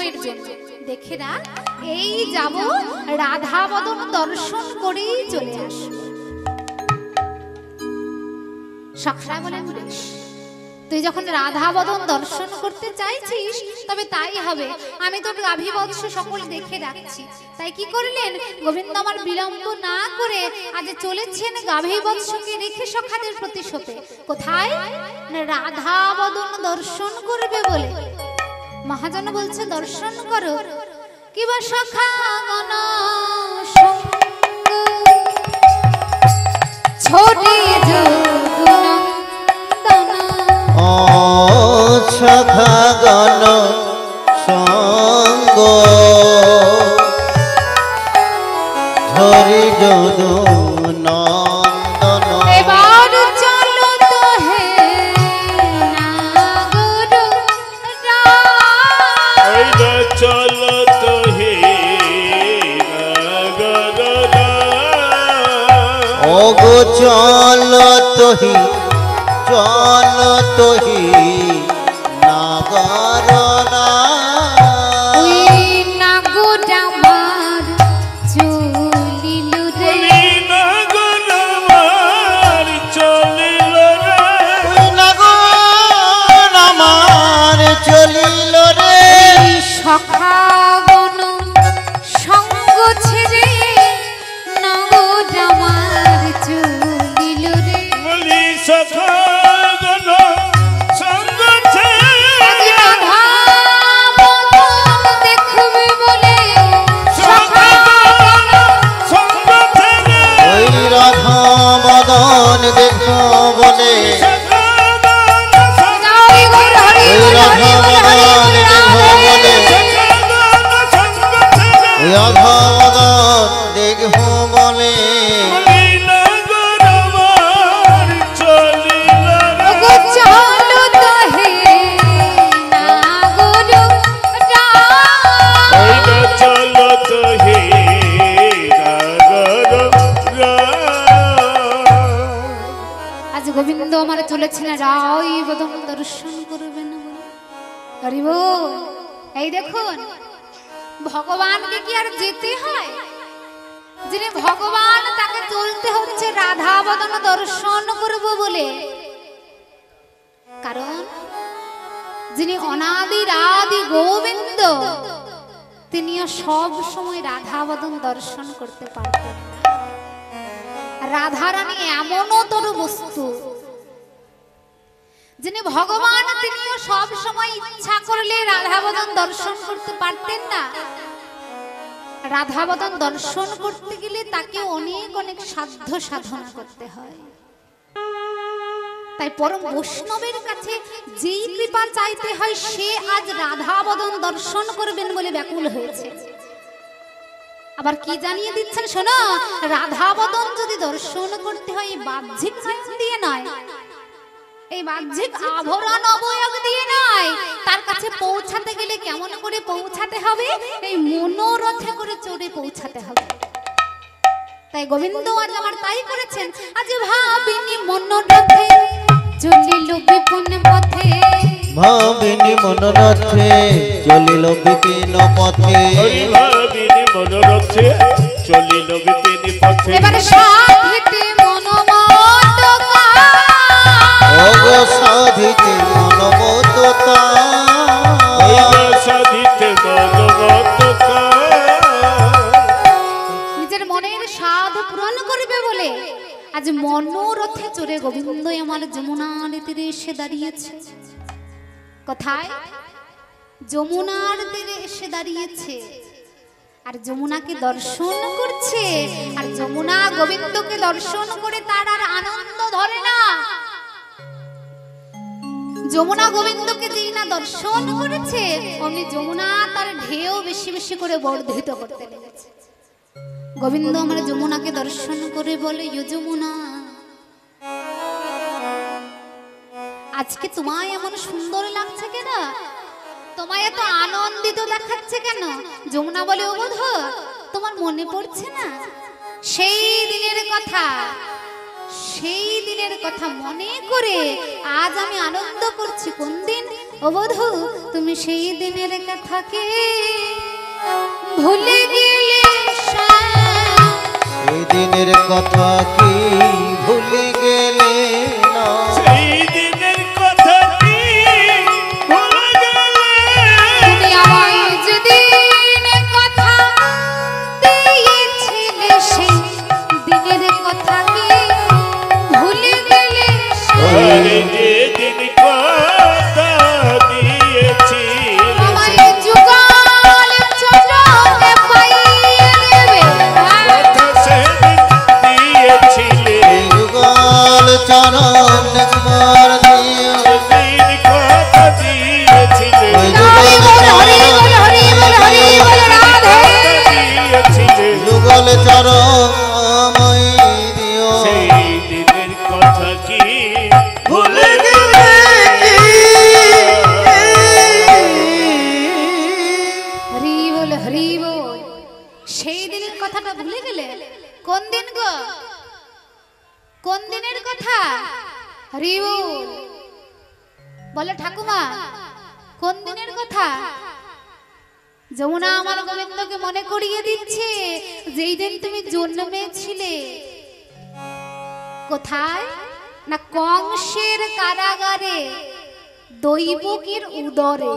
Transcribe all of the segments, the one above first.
সময়ের জন্য দেখে না, এই যাব রাধা বদন দর্শন করেই চলে আসবো। সখরা বলেন বেশ, তুই যখন রাধা বদন দর্শন করতে চাইছিস তবে তাই হবে, আমি তোর গাভী বৎস সকল দেখে রাখছি। তাই কি করলেন গোবিন্দ আমার বিলম্ব না করে আজ চলেছেন গাভী বৎসকে রেখে সখাদের প্রতিশোধে। কোথায়? না রাধা বদন দর্শন করবে বলে। মহাজন বলছে দর্শন করো, কিবা সখা গণ সঙ্গ ছোটে সখা গণ সঙ্গ ধরি যদু নন্দন। এবার চলো তো হে নাগর চলো তো হে নাগর ওগো চলো তো হি, চলো তো হি নাগর ওই নাগর আমার চলিল রে, নাগর আমার চলিল রে, ওই নাগর আমার চলিল রে। সখা গণ সঙ্গ ছেড়ে নাগর আমার চলিল রে। বলি সখা গণ সঙ্গ ছেড়ে রাধা বদন দেখবে বলে সখা গণ সঙ্গ ছেড়ে ওই রাধা মদন দেখো বলে, সখা গণ সঙ্গ জয় গুরু হরি ওই গুরু রাধা হরি গুরু হরি মদন গুরু দেখো বলে, ছেড়ে রাধা মদন দেখো বলে। ওগো চলো তো হে নাগর চলো তো হে আজ গোবিন্দ আমার চলেছেন রায় বদন দর্শন করবেন বলে। হরি বল। এই দেখুন ভগবানকে কি আর যেতে হয়? যিনি ভগবান তাকে চলতে হচ্ছে রাধা বদন দর্শন করব বলে। কারণ যিনি অনাদির আদি গোবিন্দ তিনিও সব সময় রাধা বদন দর্শন করতে পারতেন। রাধা রানী এমনও তরু বস্তু, যিনি ভগবান তিনিও সব সময় ইচ্ছা করলে রাধা বদন দর্শন করতে পারতেন না। রাধা বদন দর্শন করতে গেলে তাকে অনেক অনেক সাধ্য সাধনা করতে হয়। তাই পরম বৈষ্ণবের কাছে যেই কৃপা চাইতে হয় সে আজ রাধা বদন দর্শন করবেন বলে ব্যাকুল হয়েছে। আবার কি জানিয়ে দিচ্ছেন শোনো, রাধা বদন যদি দর্শন করতে হয় এই বাহ্যিক জিনিস দিয়ে নয়, এই বাহ্যিক আভরণ অবয়ব দিয়ে নয়, তার কাছে পৌঁছাতে গেলে কেমন করে পৌঁছাতে হবে? এই মনোরথে করে চড়ে পৌঁছাতে হবে। তাই গোবিন্দ আজ আমার তাই করেছেন, আজ ভাবিনি মনোরথে চলিল বিপুন পথে, ভাবিনি মনোরথে চলিল বিপিন পথে। ভাবিনি মনোরথে চলিল বিপিন পথে। এবার সাধিতে মনোমতকা, ওগো সাধিতে মনোমততা, সাধিতে মনোমতকা। নিজের মনের সাধ পূরণ করবে বলে আজ মনোরথে চড়ে গোবিন্দ আমার যমুনার তীরে এসে দাঁড়িয়েছে। কোথায়? যমুনার তীরে এসে দাঁড়িয়েছে আর যমুনাকে দর্শন করছে। আর যমুনা গোবিন্দকে দর্শন করে তার আর আনন্দ ধরে না। যমুনা গোবিন্দকে যেই না দর্শন করেছে অমনি যমুনা তার ঢেউ বেশি বেশি করে বর্ধিত করতে লেগেছে। গোবিন্দ আমার যমুনাকে দর্শন করে বলে, ইয়ো যমুনা, আজকে তোমায় এমন সুন্দর লাগছে কেন? তোমায় এত আনন্দিত দেখাচ্ছে কেন? যমুনা বলে, ও বোধ তোমার মনে পড়ছে না সেই দিনের কথা? সেই দিনের কথা মনে করে আজ আমি আনন্দ করছি। কোন দিন? ও বধূ তুমি সেই দিনের কথাকে ভুলে গেলে এই দিনের কথা কি ভুলে গেলে না সেই দিনের কথা কি ভুলে গেলে তুমি আমায় যেদিন কথা দিয়েছিলে সেই দিনের কথা কি ভুলে গেলে আরে যেদিন কথা দিয়েছি আমায় যুগল চরণে পাইয়ে দেবে কথা সেদিন দিয়েছিলে যুগল চরণ একবার দিও সেদিন কথা দিয়েছিলে ওই হরি যুগল বল হরি বল হরি বল হরি বল রাধে দিয়েছিলে যুগল চরণ আমায় দিও সেই দিনের কথা কি ভুলে গেলে হরি বল হরি বল সেই দিনের কথাটা ভুলে গেলে কোন দিন গো কোন দিনের কথা হরি বল বলে ঠাকুমা কোন দিনের কথা যমুনা আমার গোবিন্দকে মনে করিয়ে দিচ্ছে যেই দিন তুমি জন্মেছিলে কোথায় না কংসের কারাগারে দৈবকীর উদরে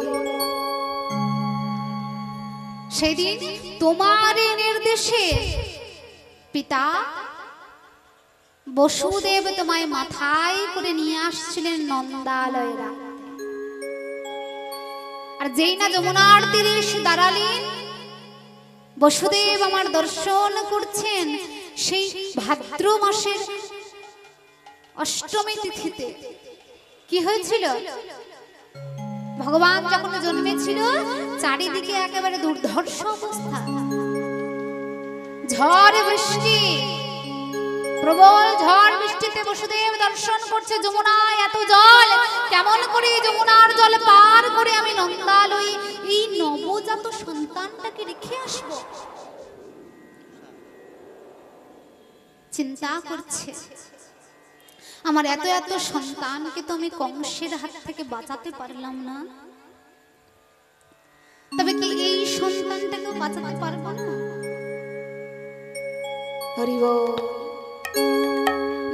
সেদিন তোমার নির্দেশে পিতা বসুদেব তোমায় মাথায় করে নিয়ে আসছিলেন নন্দালয়ে আর যেই না যমুনার তীরে এসে দাঁড়ালেন বসুদেব আমার দর্শন করছেন সেই ভাদ্র মাসের অষ্টমী তিথিতে কি হয়েছিল ভগবান যখন জন্মেছিল চারিদিকে একেবারে দুর্ধর্ষ অবস্থা ঝড় বৃষ্টি প্রবল ঝড় বৃষ্টিতে বসুদেব দর্শন করছে যমুনায় এত জল কেমন করে যমুনার জল পার করে আমি নন্দালয়ে এই নবজাত সন্তানটাকে রেখে আসব চিন্তা করছে আমার এত এত সন্তানকে তো আমি কংসের হাত থেকে বাঁচাতে পারলাম না তবে কি এই সন্তানটাকে বাঁচাতে পারবো না হরি বল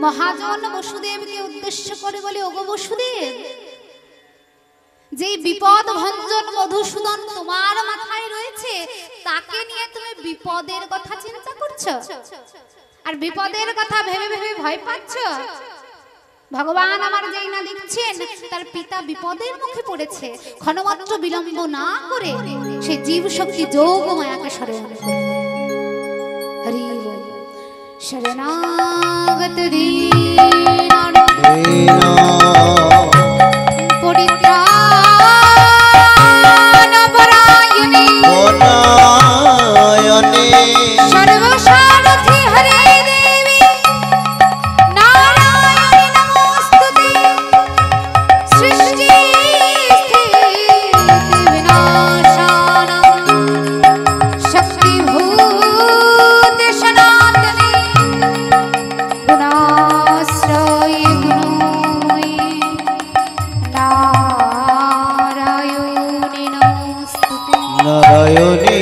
মহাজন বসুদেবকে উদ্দেশ্য করে বলে ওগো বসুদেব যে বিপদ ভঞ্জন মধুসূদন তোমার মাথায় রয়েছে তাকে নিয়ে তুমি বিপদের কথা চিন্তা করছো আর বিপদের কথা ভেবে ভেবে ভয় পাচ্ছ ভগবান আমার যেই না দেখছেন তার পিতা বিপদের মুখে পড়েছে ক্ষণমাত্র বিলম্ব না করে সেই জীব শক্তি যোগ মায়াকে শরণ করে হরি বল শরণাগত দীনান পরিত্রাণ পরায়ণে সর্বসারথি হরে দেবী নারায়ণী নমস্তুতে সৃষ্টি স্থিতি বিনাশানাং শক্তিভূতে সনাতনে গুণাশ্রয়ে গুণময়ে নারায়ণী নমস্তুতে নারায়ণী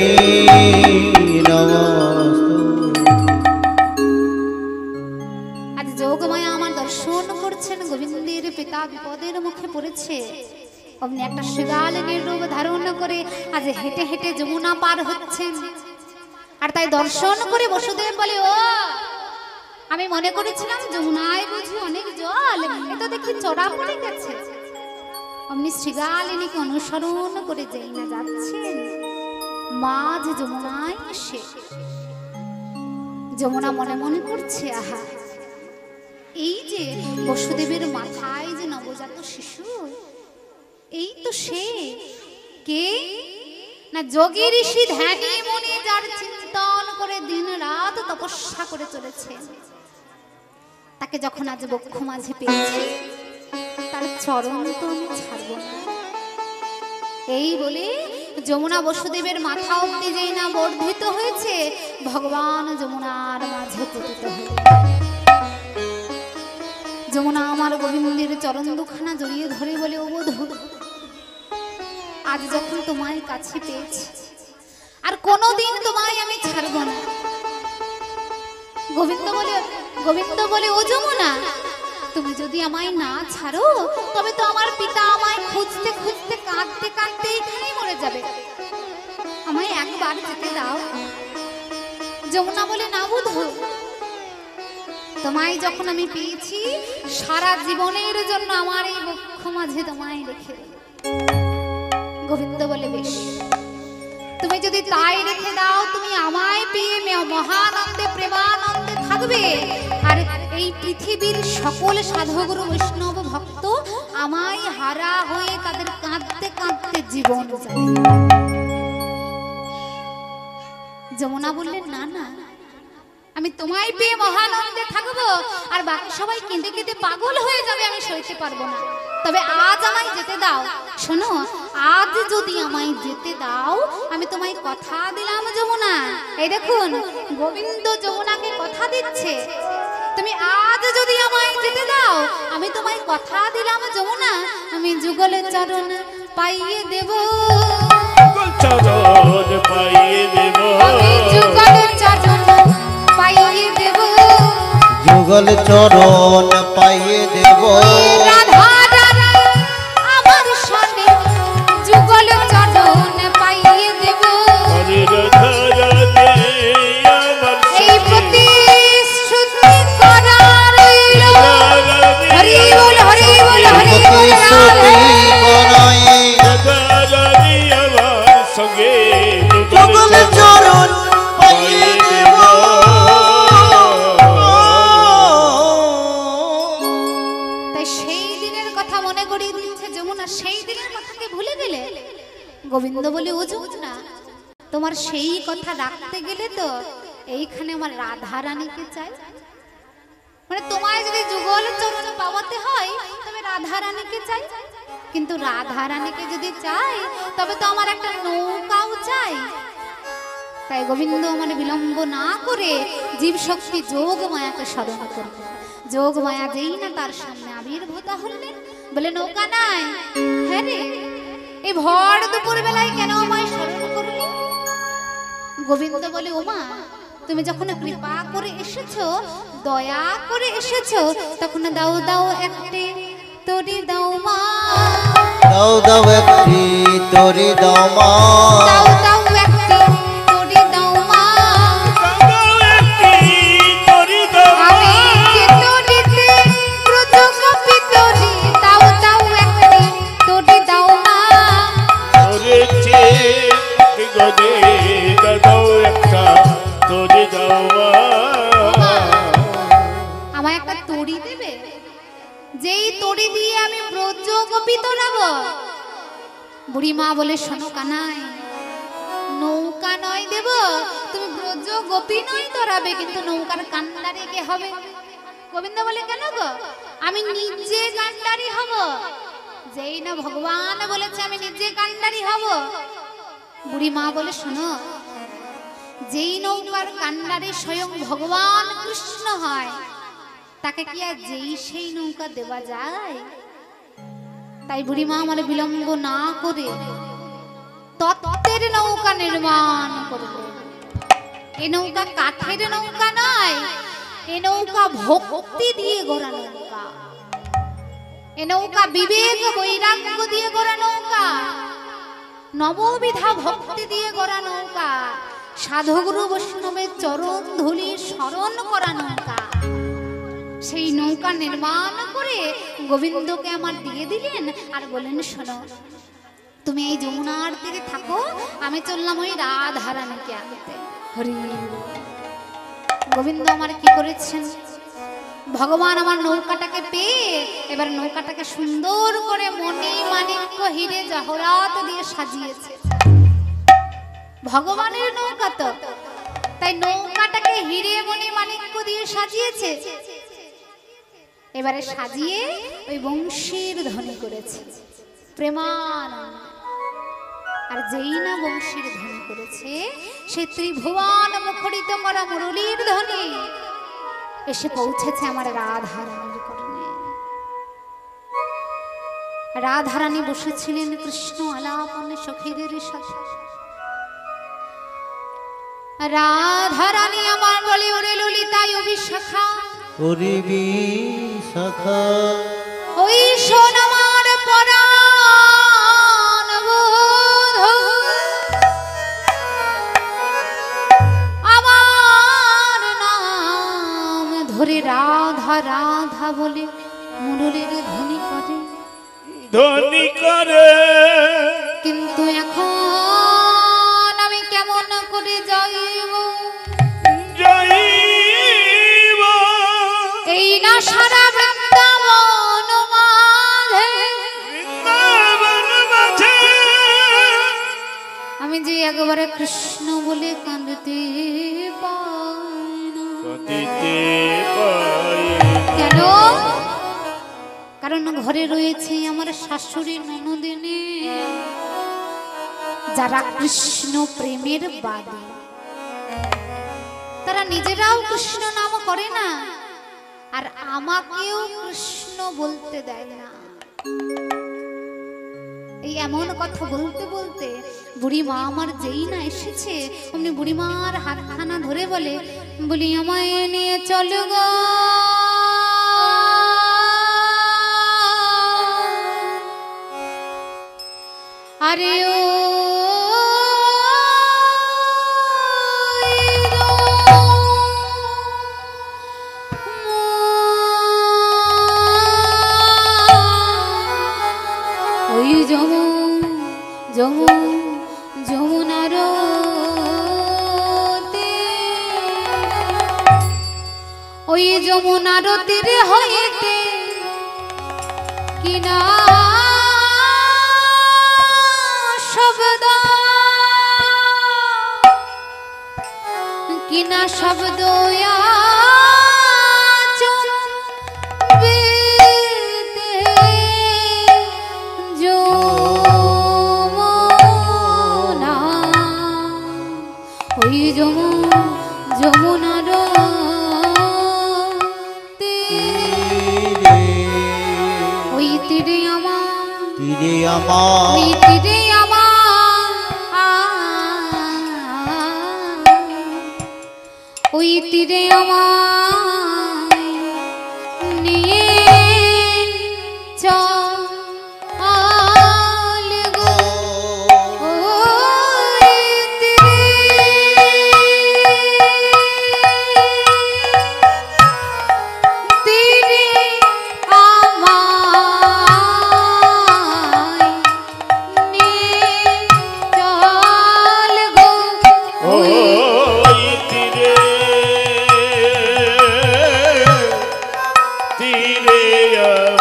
নমস্তুতে আজ যোগমায়া আমার দর্শন করছেন গোবিন্দের পিতা বিপদের মুখে পড়েছে অমনি একটা শৃগালিনীর রূপ ধারণ করে আজ হেঁটে হেঁটে যমুনা পার হচ্ছেন আর তাই দর্শন করে বসুদেব বলে ও আমি মনে করেছিলাম যমুনায় বুঝি অনেক জল এ তো দেখি চড়া পড়ে গেছে অমনি শৃগালিনীকে অনুসরণ করে যেই না যাচ্ছেন মাঝ যমুনায় এসে যমুনা মনে মনে করছে আহা এই যে বসুদেবের মাথায় যে নবজাত শিশু এই তো সে কে না যোগী ঋষি ধ্যানী মনে যার চিন্তন করে দিন রাত তপস্যা করে চলেছে তাকে যখন আজ বক্ষ মাঝে পেয়েছি তার চরণ তো আমি ছাড়ব না এই বলে যমুনা বসুদেবের মাথা অব্দি যেই না বর্ধিত হয়েছে ভগবান যমুনার মাঝে পতিত হলেন যমুনা আমার গোবিন্দের চরণ দুখানা জড়িয়ে ধরে বলে ও বধূ আজ যখন তোমায় কাছে পেয়েছি আর কোনোদিন তোমায় আমি ছাড়ব না। গোবিন্দ বলে ও যমুনা, তুমি যদি আমায় না ছাড়ো তবে তো আমার পিতা আমায় খুঁজতে খুঁজতে কাঁদতে কাঁদতে এখানেই মরে যাবে, আমায় একবার যেতে দাও। যমুনা বলে না বুধু, তোমায় যখন আমি পেয়েছি সারা জীবনের জন্য আমার এই বক্ষ মাঝে তোমায় রেখে দেব। গোবিন্দ বলে বেশ, তুমি যদি তাই রেখে দাও, তুমি আমায় পেয়ে মহানন্দে প্রেমানন্দে থাকবে, আর এই পৃথিবীর সকল সাধুগুরু বৈষ্ণব ভক্ত আমায় হারা হয়ে তাদের কাঁদতে কাঁদতে জীবন যাবে। যমুনা বললেন না না, আমি তোমায় পেয়ে মহানন্দে থাকবো, আর বাকি সবাই কেঁদে কেঁদে পাগল হয়ে যাবে, আমি সইতে পারবো না। তবে আজ আমায় যেতে দাও। শোনো, আজ যদি আমায় যেতে দাও, আমি তোমায় কথা দিলাম যমুনা। এই দেখুন, গোবিন্দ যমুনাকে কথা দিচ্ছে, তুমি আজ যদি আমায় যেতে দাও, আমি তোমায় কথা দিলাম যমুনা, আমি যুগলে চরণ পাইয়ে দেব, চরণ পাইয়ে দেব, আমি যুগলে চরণ পাইয়ে দেব, যুগল চরণ পাইয়ে দেব। রাধা রানী আমার সনে যুগল চরণ পাইয়ে দেব। হরে রাধা রাধে আমার এই প্রতিশ্রুতি করা রইল। হরি বল হরি বল হরি বল প্রতিশ্রুতি করায়ে রাধা রানী আমার সঙ্গে যুগল চরণ পাইয়ে দেব। তাই সেই দিনের কথা মনে করিয়ে দিচ্ছে যমুনা, সেই দিনের কথাকে ভুলে গেলে? গোবিন্দ বলে ও যমুনা, তোমার সেই কথা রাখতে গেলে তো এইখানে আমার রাধা রানীকে চাই। মানে তোমায় যদি যুগল চরণ পাওয়াতে হয় তবে রাধা রানীকে চাই, কিন্তু রাধা রানীকে যদি চাই তবে তো আমার একটা নৌকাও চাই। তাই গোবিন্দ মানে বিলম্ব না করে জীব শক্তি যোগ মায়াকে স্মরণ করবে। যোগ মায়া যেই না তার সামনে আবির্ভূত হলেন, বলে নৌকা নাই। হ্যাঁ রে, এই ভর দুপুর বেলায় কেন আমায় স্মরণ করলি? গোবিন্দ বলে ওমা, তুমি যখন কৃপা করে এসেছো, দয়া করে এসেছো, তখন দাও দাও একটি তরি দাও মা, দাও দাও একটি তরি দাও মা, দাও দাও একটি তরি দাও মা, আমি যে তরিতে ব্রজগোপী তরি, দাও দাও একটি তরি দাও মা। আমায় একটা তরি দেবে, যেই তরি দিয়ে আমি ব্রজগোপী তোরাবো। বুড়িমা বলে শোনো কানাই, নৌকা নয় দেব, তুমি ব্রজগোপী নয় তোরাবে, কিন্তু নৌকার কান্ডারি কে হবে? গোবিন্দ বলে কেন গো, আমি নিজে কান্ডারি হব। যেই না ভগবান বলেছে আমি নিজে কান্ডারি হব। বুড়িমা বলে শোনো, যেই নৌকার কান্ডারি স্বয়ং ভগবান কৃষ্ণ হয়, তাকে কি আর যেই সেই নৌকা দেওয়া যায়? তাই বুড়িমা আমার বিলম্ব না করে তত্ত্বের নৌকা নির্মাণ করবে। এ নৌকা কাঠের নৌকা নয়, এ নৌকা ভক্তি দিয়ে গড়া নৌকা, এ নৌকা বিবেক বৈরাগ্য দিয়ে গড়া নৌকা, নববিধা ভক্তি দিয়ে গড়া নৌকা, সাধুগুরু বৈষ্ণবের চরণ ধুলি স্মরণ করা নৌকা। সেই নৌকা নির্মাণ করে গোবিন্দকে আমার দিয়ে দিলেন, আর বলেন শোনো, তুমি এই যমুনার তীরে থাকো, আমি চললাম ওই রাধা রানীকে আনতে। হরি গোবিন্দ আমার কি করেছেন, ভগবান আমার নৌকাটাকে পেয়ে এবার নৌকাটাকে সুন্দর করে মণি মাণিক্য হিরে জহরাত দিয়ে সাজিয়েছে। ভগবানের নৌকা তো, তাই নৌকাটাকে হিরে মণি মাণিক্য দিয়ে সাজিয়েছে। এবারে সাজিয়ে ওই বংশীর ধ্বনি করেছে প্রেমানন্দ। আর যেই না বংশীর ধ্বনি করেছে, সে ত্রিভুবন মুখরিত করা মুরলীর ধ্বনি এসে পৌঁছেছে আমার রাধা রানীর কর্ণে। রাধারানী বসেছিলেন কৃষ্ণ আলাপনে সখীদের সাথে। রাধারানী আমার বলে ওরে ললিতাই অভিশাখা, ওরে বিশাখা, ওই শোন আমার পরাণ বধূ, আমার নাম ধরে রাধা রাধা বলে মুরলীর ধ্বনি করে, ধ্বনি করে। কিন্তু এখন আমি কেমন করে যাইব, যাইব এই না সারা বৃন্দাবন মাঝে, বৃন্দাবন মাঝে। আমি যে একবারে কৃষ্ণ বলে কাঁদতে পাই না। কাঁদিতে পাই কেন? কারণ ঘরে রয়েছে আমার শাশুড়ি ননদিনী, যারা কৃষ্ণ প্রেমের বাদী। তারা নিজেরাও কৃষ্ণ নাম করে না, আর আমাকেও কৃষ্ণ বলতে দেয় না। এই এমন কথা বলতে বলতে বুড়ি মা আমার যেই না এসেছে, অমনি বুড়ি মার হাতখানা ধরে বলে, বলি আমায় নিয়ে চলো গো, আরে ও ওই যমুনার ওই যমুনার তীরে হইতে কিনা শব্দ, কিনা শব্দ ওই যমুনার ওই তীরে আমার, তীরে আমার, ওই তীরে আমার, ওই তীরে আমার নিয়ে চল গো, ওই তীরে তীরে আমায় নিয়ে চল গো, ওই ওই তীরে তীরে আমায়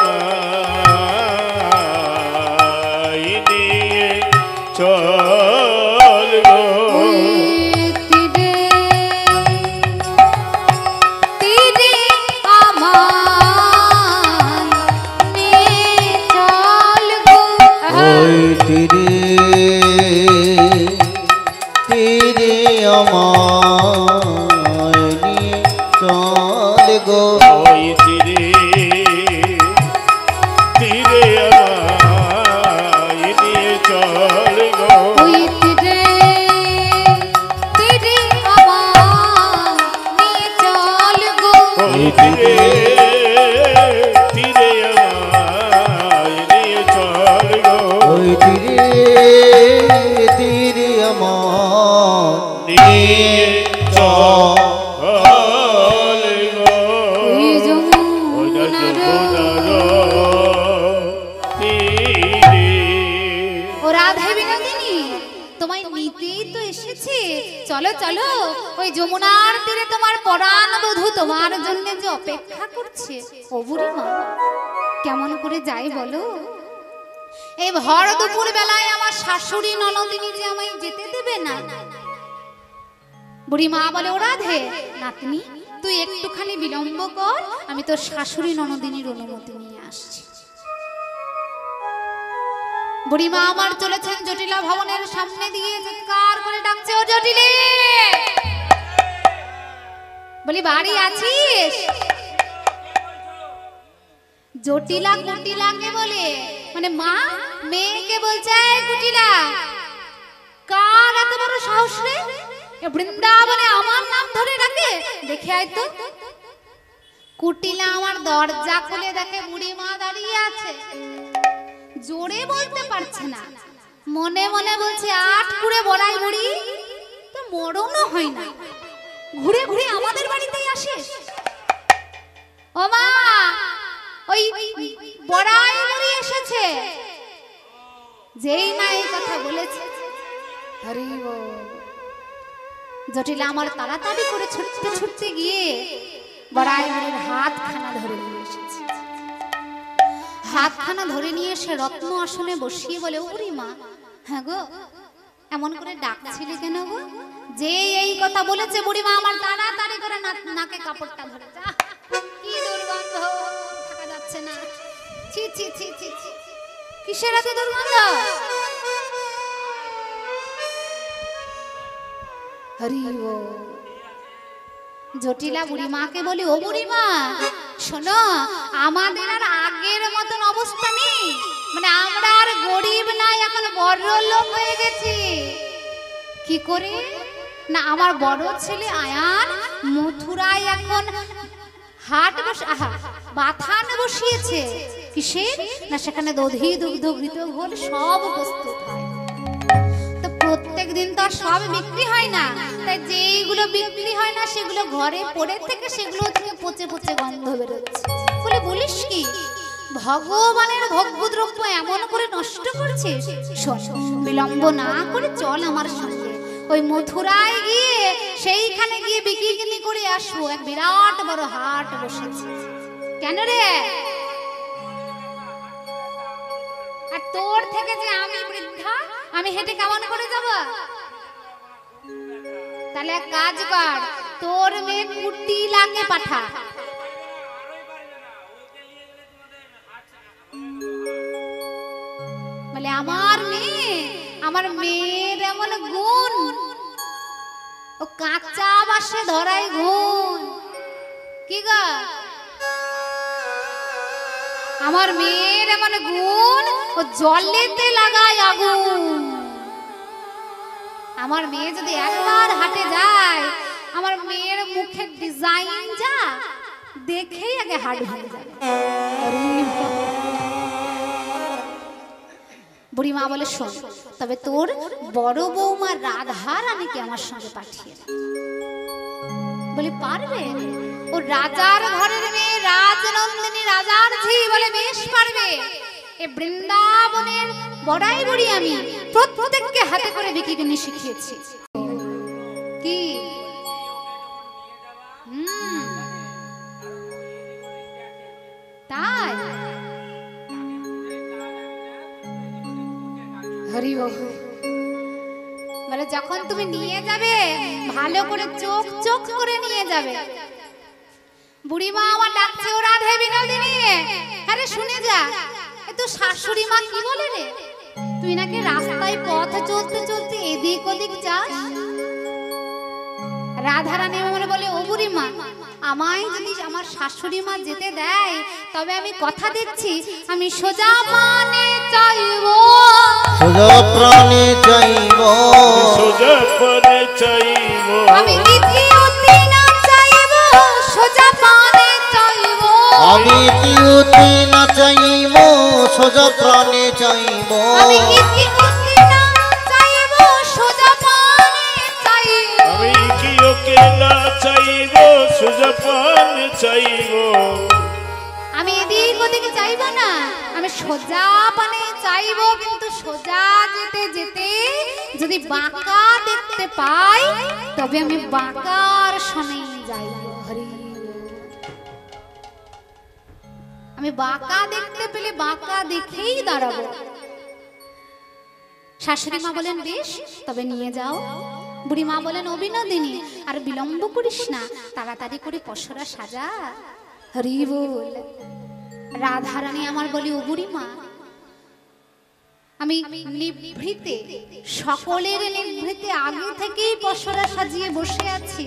নিয়ে চল গো। তীরে তীরে আমায় নিয়ে চল গো, ওই তীরে তীরে আমায় নিয়ে চল গো, ওই তীরে তীরে আমায় নিয়ে চল গো। ওই তীরে তীরে আমায় নিয়ে চল গো, ওই তীরে তীরে আমায় নিয়ে চল গো। ওই তীরে তীরে আমার নিয়ে চল গো। ওই ওই যমুনার যমুনার তীরে। ও রাধা বিনোদিনী, তোমায় নিতেই তো এসেছি, চলো চলো, ওই যমুনার তীরে তোমার পরাণ বধূ তোমার জন্য যে অপেক্ষা করছে। ও বুড়ি মা, কেমন করে যাই বলো? এই ভর দুপুর বেলায় আমার শাশুড়ি ননদিনী যে আমায় যেতে দেবে না। বুড়ি মা বলে, ও রাধে নাতনি, তুই একটুখানি বিলম্ব কর, আমি তোর শাশুড়ি ননদিনীর অনুমতি নিয়ে আসছি। বুড়িমা আমার চলেছেন জটিলা ভবনের সামনে দিয়ে, চিৎকার করে ডাকছে, ও জটিলে, বলি বাড়ি আছিস? জটিলা কুটিলাকে বলে মানে মা মেয়েকে বলছে, এই কুটিলা, কার এত বড় সাহস রে, এ বৃন্দাবনে আমার নাম ধরে ডাকে, দেখে আয় তো। কুটিলা আমার দরজা খুলে দেখে বুড়ি মা দাঁড়িয়ে আছে, জোরে বলতে পারছে না, মনে মনে বলছে, আট কুড়ে বড়াই বুড়ি, তো মরণও হয় না, ঘুরে ঘুরে আমাদের বাড়িতেই আসিস। ও মা, ওই বড়াই বুড়ি এসেছে। যেই না এই কথা বলেছে, আরে ও জটিলা আমার তাড়াতাড়ি করে ছুটতে ছুটতে গিয়ে বড়াই বুড়ির হাতখানা ধরে নিয়ে এসেছে। হাতখানা ধরে নিয়ে এসে রত্ন আসনে বসিয়ে বলে, ওরে মা, হ্যাঁ গো, এমন করে ডাকছিলি কেন গো? যে এই কথা বলেছে বুড়িমা আমার তাড়াতাড়ি করে নাকে কাপড়টা ধরে, যা কি দুর্গন্ধ, থাকা যাচ্ছে না, ছি ছি ছি ছি ছি, কিসের এত দুর্গন্ধ? হরি ও জটিলা বুড়িমাকে বলি, ও বুড়িমা শোনো, আমাদের আর আগের মতন অবস্থা নেই, মানে আমরা আর গরিব নাই, এখন বড় লোক হয়ে গেছি। কি করে না, আমার বড় ছেলে আয়ান মথুরায় এখন হাট বাথান বসিয়েছে। কিসের না, সেখানে দধি দুগ্ধ ঘৃত ঘোল সব প্রস্তুত হয়। তো প্রত্যেক দিন তো আর সব বিক্রি হয় না, তাই যেগুলো বিক্রি হয় না সেগুলো ঘরে পড়ে থেকে সেগুলো থেকে পচে পচে গন্ধ বেরোচ্ছে। বলে বলিস কি, ভগবানের ভোগ্যদ্রব্য এমন করে নষ্ট করছিস? শোন, বিলম্ব না করে চল আমার সঙ্গে, ওই মথুরায় গিয়ে সেইখানে গিয়ে বিক্রি করে আসবো। এক বিরাট বড় হাট বসেছে। কেন রে? আর তোর থেকে যে আমি বৃদ্ধা, আমি হেঁটে কেমন করে যাব? তাহলে এক কাজ কর, তোর মেয়ে কুটিলাকে পাঠা। বলে আমার মেয়ের এমন গুণ, ও কাঁচা বাসে ধরাই গুণ। কি গা, আমার মেয়ের এমন গুণ, ও জলেতে লাগায় আগুন। আমার মেয়ে যদি একবার হাটে যায়, আমার মেয়ের মুখের ডিজাইন যা দেখেই আগে হাট ভেঙে যাবে। বুড়িমা বলে, শোন, তবে তোর বড় বৌমা রাধা রানীকে আমার সঙ্গে পাঠিয়ে দে। বলে পারবে? ও রাজার ঘরের মেয়ে, রাজনন্দিনী, রাজার ঝি, বলে বেশ পারবে। এ বৃন্দাবনের বড়াই বুড়ি আমি, প্রত্যেককে হাতে করে বিকিনি শিখিয়েছি। কি তাই? হরি বলে, যখন তুমি নিয়ে যাবে ভালো করে চোখ চোখ করে নিয়ে যাবে। বুড়িমা আমার ডাকছে, ও রাধে বিনোদিনী, আরে শুনে যা, এ তো শাশুড়ি মা কি বলে রে, তুই নাকি রাস্তায় পথ চলতে চলতে এদিক ওদিক যাস। রাধা রানী মনে বলে, ও বুড়িমা, আমায় যদি আমার শাশুড়ি মা যেতে দেয়, তবে আমি কথা দিচ্ছি, আমি সোজা প্রাণে চাইব, সোজা প্রাণে চাইব, সোজা প্রাণে চাইব, আমি দ্বিতীয়তে না চাইব, সোজা প্রাণে চাইব, আমি দ্বিতীয়তে না চাইব, সোজা প্রাণে চাইব, আমি দ্বিতীয়তে না চাইব, সোজা প্রাণে চাইব, আমি কি ওকে না চাইব, সোজা প্রাণে চাইব, আমি এদিক ওদিকে চাইব না, আমি সোজা পানে চাইব। কিন্তু সোজা যেতে যেতে যদি বাঁকা দেখতে পাই, তবে আমি বাঁকার সনে যাইব। হরি, আমি বাঁকা দেখতে পেলে বাঁকা দেখেই দাঁড়াবো। শাশুড়ি মা বলেন, বেশ, তবে নিয়ে যাও। বুড়ি মা বলেন, ও বিনোদিনী, আর বিলম্ব করিস না, তাড়াতাড়ি করে পসরা সাজা। হরি বল। রাধা রানী আমার বলি, ও বুড়ি মা, আমি নিভৃতে, সকলের নিভৃতে আগে থেকেই পসরা সাজিয়ে বসে আছি,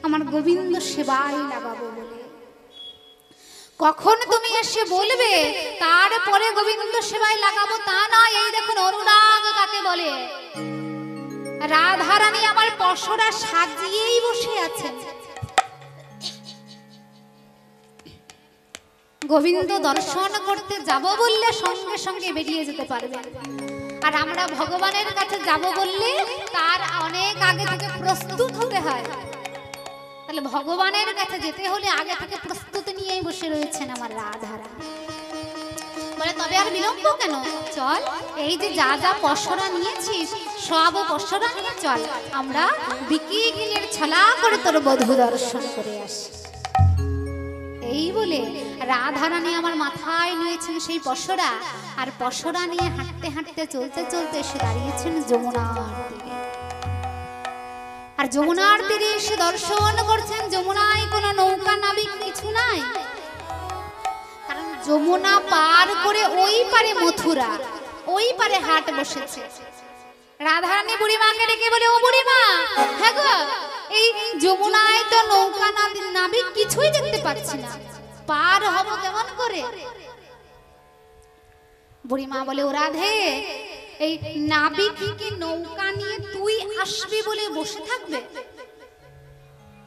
আমার গোবিন্দ সেবায় লাগাবো বলে। কখন তুমি এসে বলবে তারপরে গোবিন্দ সেবায় লাগাবো তা নয়। এই দেখুন অনুরাগ কাকে বলে। রাধারানী আমার পশরা সাজিয়েই বসে আছেন। গোবিন্দ দর্শন করতে যাব বললে সঙ্গে সঙ্গে বেরিয়ে যেতে পারবে, আর আমরা ভগবানের কাছে যাব বললে তার অনেক আগে থেকে প্রস্তুত হতে হয়। তাহলে ভগবানের কাছে যেতে হলে আগে থেকে প্রস্তুতি নিয়েই বসে রয়েছেন আমার রাধারানী। বলে তবে আর বিলম্ব কেন, চল এই যে যা যা পসরা নিয়েছিস সব পসরা নিয়ে চল, আমরা বিকিনির ছলা করে তোর বধূ দর্শন করে আসি। এই বলে রাধারানী আমার মাথায় নিয়েছেন সেই পসরা, আর পসরা নিয়ে হাঁটতে হাঁটতে চলতে চলতে এসে দাঁড়িয়েছেন যমুনার তীরে। আর যমুনার তীরে এসে দর্শন করছেন যমুনায় কোনো নৌকা নাবিক কিছু নাই, কারণ যমুনা পার করে ওই পারে মথুরা, ওই পারে হাট বসেছে। রাধারানী বুড়িমাকে ডেকে বলে, ও বুড়িমা, হ্যাঁ গো এই যমুনায় তো নৌকা নাবিক কিছুই দেখতে পাচ্ছি না, পার হব কেমন করে? বুড়িমা বলে, ও রাধে, এই নাবিক কি নৌকা নিয়ে তুই আসবি বলে বসে থাকবে?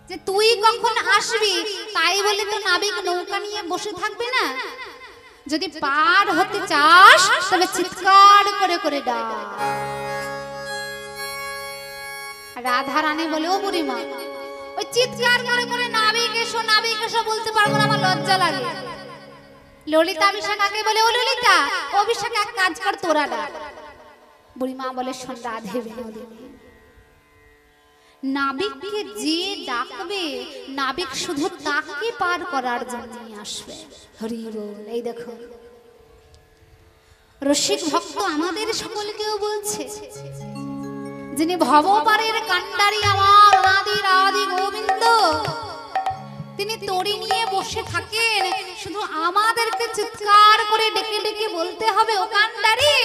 যে তুই কখন আসবি তাই বলে তো নাবিক নৌকা নিয়ে বসে থাকবে না। যদি পার হতে চাস তবে চিৎকার করে করে ডাক। রাধারানী বলে, ও বুড়িমা, ওই চিৎকার করে করে নাবিক এসো বলতে পারবো না, আমার লজ্জা লাগে। ললিতা বিশাখাকে বলে, ও ললিতা, ও বিশাখা এক কাজ কর, তোরা ডাক। বুড়িমা বলে, শোন রাধে বিনোদিনী, নাবিককে যে ডাকবে নাবিক শুধু তাকে পার করার জন্যই আসবে। হরি বল। এই দেখো রসিক ভক্ত আমাদের সকলকেও বলছে, যিনি ভবপারের কান্ডারি আমার অনাদির আদি গোবিন্দ, তিনি তরি নিয়ে বসে থাকেন, শুধু আমাদেরকে চিৎকার করে ডেকে ডেকে বলতে হবে, ও কান্ডারি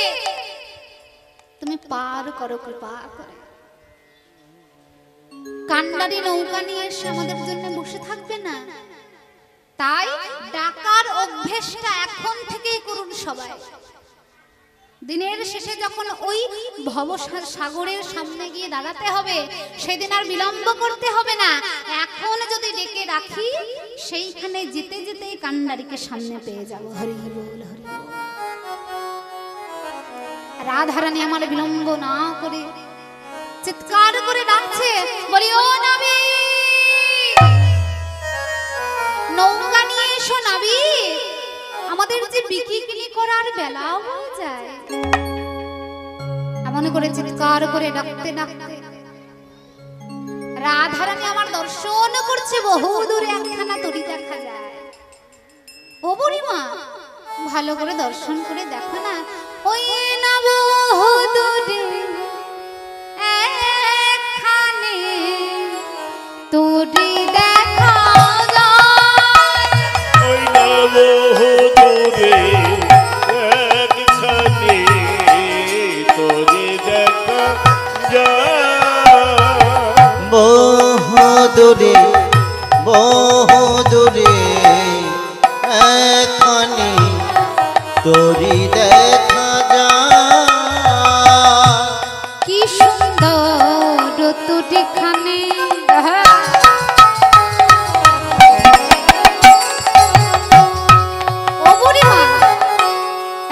তুমি পার করো কৃপা করে। কান্ডারি নৌকা নিয়ে এসে আমাদের জন্য বসে থাকবে না, তাই ডাকার অভ্যেসটা এখন থেকেই করুন সবাই। দিনের শেষে যখন ওই ভবসাগরের সামনে গিয়ে দাঁড়াতে হবে সেদিন আর বিলম্ব করতে হবে না। এখন যদি ডেকে রাখি সেইখানে যেতে যেতে কান্ডারিকে সামনে পেয়ে যাব। হরি বল, হরি বল। রাধারানী আমার বিলম্ব না করে চিৎকার করে ডাকছে, বলি, ও নাবিক, নৌকা নিয়ে এসো নাবিক, আমাদের যে বিকিনি করার বেলা হয়ে যায়। এমন করে চিৎকার করে ডাকতে ডাকতে রাধারানী আমার দর্শন করছে, বহু দূরে একখানা তরি দেখা যায়। ও বুড়িমা, ভালো করে দর্শন করে দেখো না, ওই না বহু দূরে একখানে তরি দেখা যায়, ওই না বহু দূরে একখানে তরি দেখা যায়। বহু দূরে এখানে তরি দেখা যায়। কি সুন্দর তরিখানে, ও বুড়িমা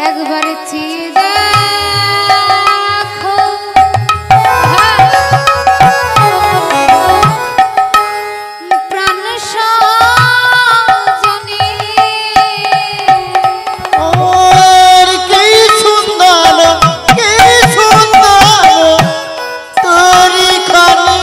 একবার চেয়ে দেখো, প্রাণ সজনী, ওর কি সুন্দর তরিখানে।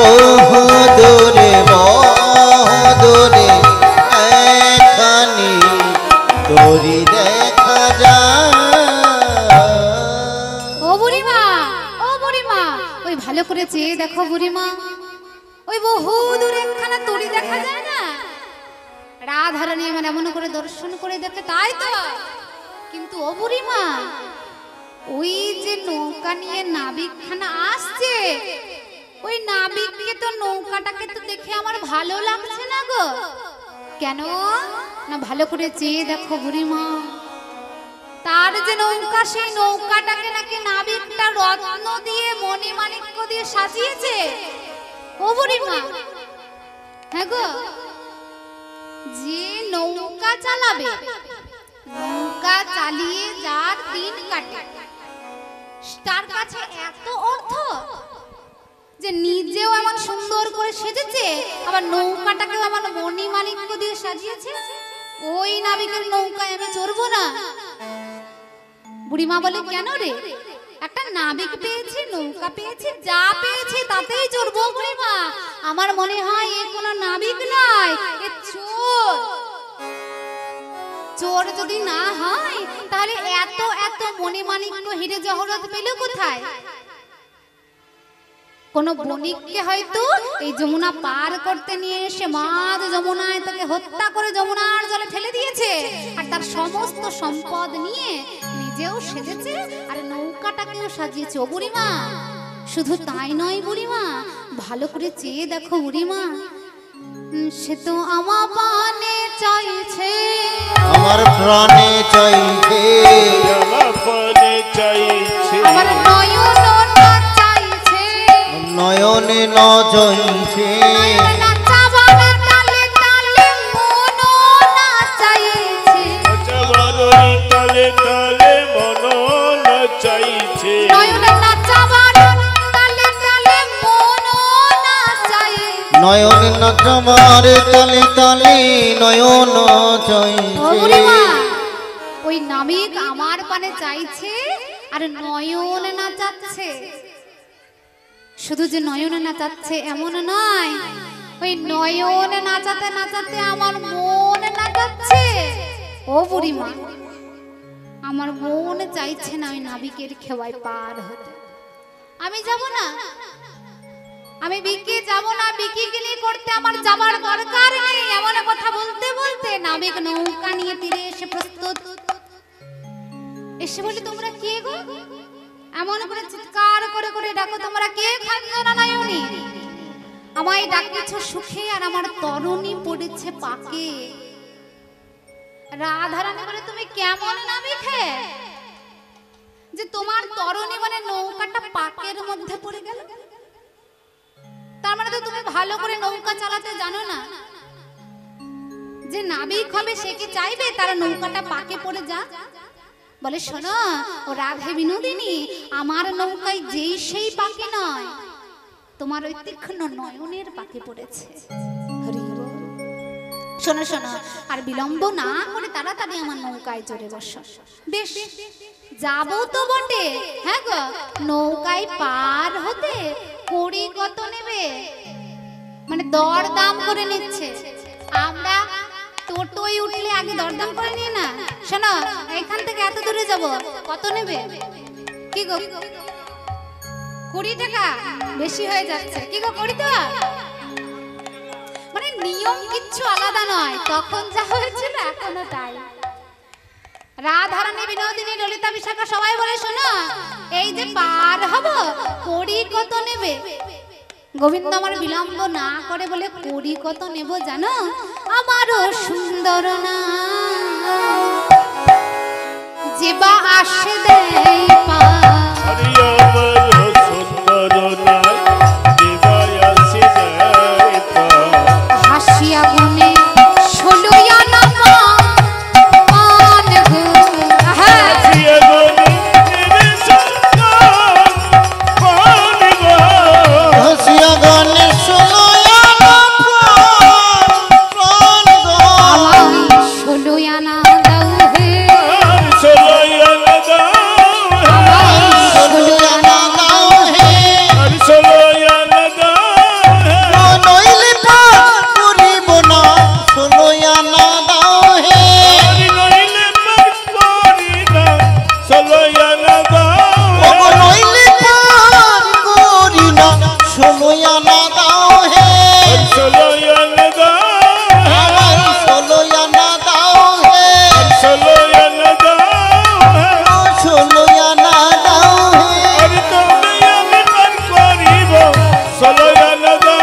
বহুদূরে বহুদূরে এখানি তোরি দেখা যায়। ও বুড়িমা, ও বুড়িমা, ওই ভালো করে চেয়ে দেখো বুড়িমা, ওই বহু দূরে একখানা তরি দেখা যায় না? রাধারানী আমার এমন করে দর্শন করে দেখে, তাই তো। কিন্তু ও বুড়িমা, ওই যে নৌকা নিয়ে নাবিকখানা আসছে, ওই নাবিককে তো নৌকাটাকে তো দেখে আমার ভালো লাগছে না গো। কেন না, ভালো করে চেয়ে দেখো বুড়িমা, তার যে নৌকা, সেই নৌকাটাকে নাকি নাবিকটা রত্ন দিয়ে মণিমাণিক্য দিয়ে সাজিয়েছে। ও বুড়িমা, হ্যাঁ গো, যে নৌকা চালাবে, নৌকা চালিয়ে যার দিন কাটে, তার কাছে এত অর্থ যে নিজেও এমন সুন্দর করে সেজেছে, আবার নৌকাটাকেও আমার মণিমাণিক্য দিয়ে সাজিয়েছে। ওই নাবিকের নৌকায় আমি চড়বো না? বুড়িমা বলে, কেন রে? একটা নাবিক পেয়েছি, নৌকা পেয়েছি, যা পেয়েছি তাতেই চড়বো বুড়িমা। আমার মনে হয় এ কোনো নাবিক নয়, এ চোর। চোর যদি না হয় তাহলে এত এত মণিমাণিক্য হিরে জহরত পেল কোথায়? কোন বণিককে হয়তো এই যমুনা পার করতে নিয়ে এসে মাঝ যমুনায় তাকে হত্যা করে যমুনার জলে ফেলে দিয়েছে, আর তার সমস্ত সম্পদ নিয়ে নিজেও সেজেছে আর নৌকাটাকেও সাজিয়েছে। ও বুড়িমা, শুধু তাই নয় বুড়িমা, ভালো করে চেয়ে দেখো বুড়িমা, সে তো আমার প্রাণে চাইছে, আমার প্রাণে চাইছে, আমার প্রাণে চাইছে, আমার নয়ন না চাইছে, নয়নে ন চাইছে, নাচাবার তালে তালে মন না চাইছে, নাচাবার তালে তালে মন না চাইছে, নয়ন নাচাবার তালে তালে মন না চাইছে। নয়ন নাচবার তালে তালে নয়ন ও চাইছে। বুড়িমা, ওই নাবিক আমার পানে চাইছে আর নয়ন নাচাচ্ছে। শুধু যে নয়ন নাচাচ্ছে এমন নয়, ওই নয়ন নাচাতে নাচাতে আমার মন নাচাচ্ছে। ও বুড়িমা, আমার মন চাইছে না ওই নাবিকের খেওয়ায় পার হতে। আমি যাব না, আমি বিকি যাব না, বিকি গিলি করতে আমার যাবার দরকার নেই। এমন কথা বলতে বলতে নাবিক নৌকা নিয়ে তীরে এসে প্রস্তুত। এসে বলে, তোমরা কে গো? এমন করে চিৎকার করে করে ডাকো, তোমরা কে? খাঞ্জনা নয়নী, আমায় ডাকছো সুখে আর আমার তরুণী পড়েছে পাকে। রাধারানী বলে, তুমি কেমন নাবিক হে যে তোমার তরুণী মানে নৌকাটা পাকের মধ্যে পড়ে গেল? তার মানে তো তুমি ভালো করে নৌকা চালাতে জানো না। যে নাবিক হবে সে কি চাইবে তার নৌকাটা পাকে পড়ে যা? বলে, শোনো ও রাধে বিনোদিনী, আমার নৌকায় যেই সেই পাকে নয়, তোমার ওই তীক্ষ্ণ নয়নের পাকে পড়েছে। হরি বল। শোনো শোনো, আর বিলম্ব না করে তাড়াতাড়ি আমার নৌকায় চড়ে বসো। বেশ, যাবো তো বটে। হ্যাঁ গো, নৌকায় পার হতে কড়ি কত নেবে? মানে দরদাম করে নিচ্ছে। আমরা টোটোয় উঠলে আগে দরদাম করে নিই না? শোনো, এখান থেকে এত দূরে যাব, কত নেবে? কি গো, 20 টাকা? বেশি হয়ে যাচ্ছে। কি গো, 20 টাকা? মানে নিয়ম কিচ্ছু আলাদা নয়, তখন যা হয়েছিল এখনো তাই। রাধারানী, বিনোদিনী, ললিতা, বিশাখা সবাই বলে, শোনো এই যে পার হব, কড়ি কত নেবে? গোবিন্দ আমার বিলম্ব না করে বলে, কড়ি কত নেব জানো? আমারও সুন্দর না যেবা আসে দেই পা, আরে আমার সুন্দর না যেবা আসে দেই পা, হাসিয়া গুনে 16 আনা পান গো। হাসিয়া গুনে নিবে সুন্দর পান গো, হাসিয়া গানে শোনো প্রাণ গো, আমায় 16 আনা দাও হে, সবাই আলাদা, আমায় 16 আনা গাও হে, আর সবাই ষোলো আনা দাও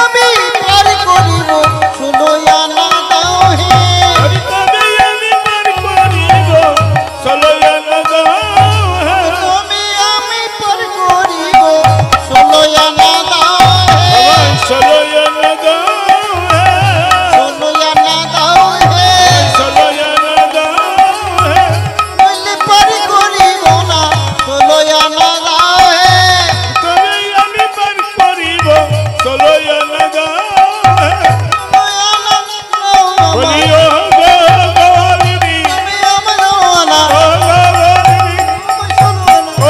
আমি পার করিব 16 আনা দাও হে তবে আমি পার করিব 16 আনা দাও তুমি আমি পার করিব 16 আনা দাও হে 16 আনা দাও 16 আনা দাও হে 16 আনা দাও বলে পার করিব না 16 আনা দাও হে তবে আমি পার করিব 16 আনা দাও বলিও গো গৌরী ও গৌরী ও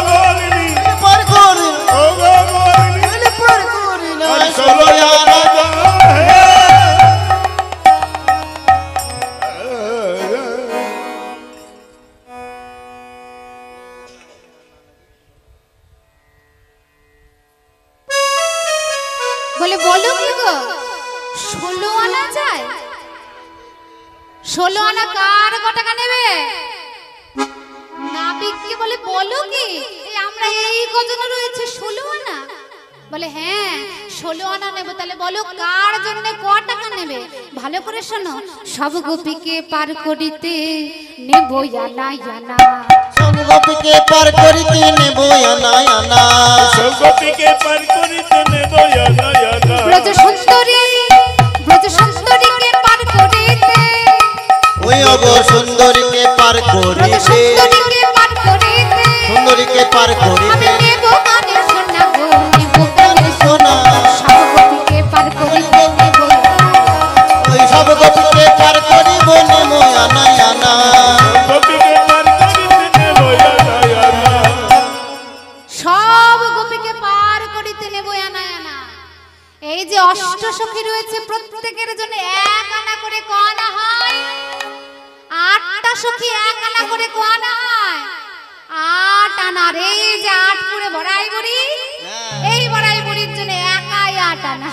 গৌরী পার করি ও গৌরী পার করি না 16 আনা দাও বলে বলো কি গো 16 আনা চাই 16 আনা কার কটাকা নেবে নাবিককে বলে বলো কি এই আমরা এই কজন রয়েছে 16 আনা বলে হ্যাঁ 16 আনা নেব তাহলে বলো কার জন্য ক টাকা নেবে ভালো করে শোনো সব গোপীকে পার করিতে নেব আনা আনা সব গোপীকে পার করিতে নেব আনা আনা সব গোপীকে পার করিতে নেব আনা আনা ব্রজ সুন্দরীকে পার করিতে ওই অগ সুন্দরীকে পার ব্রজ করিতে সুন্দরীকে পার করিতে সুন্দরীকে পার আমি করিতে নেব কানে সোনা গো নেব কানে সোনা সব গোপীকে পার করিতে নেব ওই সব গোপীকে পার করিব নেব আনা আনা গোপীকে পার করিতে নেব আনা আনা সব গোপীকে পার করিতে নেব আনা আনা এই যে অষ্ট সখী রয়েছে প্রত্যেকের জন্য এক আনা করে ক আনা হয় 8টা সখী এক আনা করে ক আনা হয় 8 আনা রে যে 8 পুরে বড়াই বুড়ি এই বড়াই বুড়ির জন্য একাই 8 আনা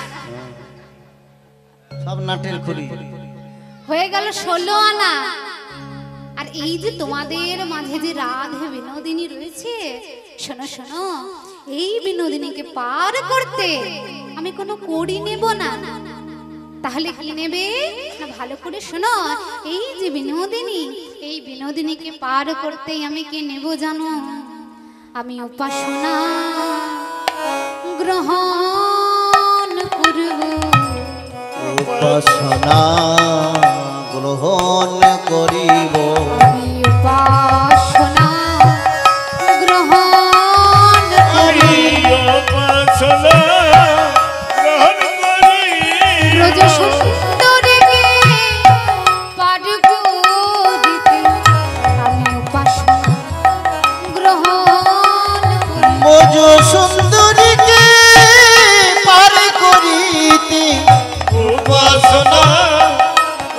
সব নাটের খুরি হয়ে গেল 16 আনা আর এই যে তোমাদের মাঝে যে রাধে বিনোদিনী রয়েছে শোনো শোনো এই বিনোদিনীকে পার করতে আমি কোনো কড়ি নেব না তাহলে কি নেবে না ভালো করে শোনো এই যে বিনোদিনী এই বিনোদিনীকে পার করতেই আমি কি নেব জানো আমি উপাসনা গ্রহণ করব উপাসনা গ্রহণ করিব আমি উপাসনা গ্রহণ করি উপাসনা গ্রহণ করি ব্রজ সুন্দরীকে পার করিতে আমি উপাসনা গ্রহণ করি মোজ সুন্দরীকে পার করিতে উপাসনা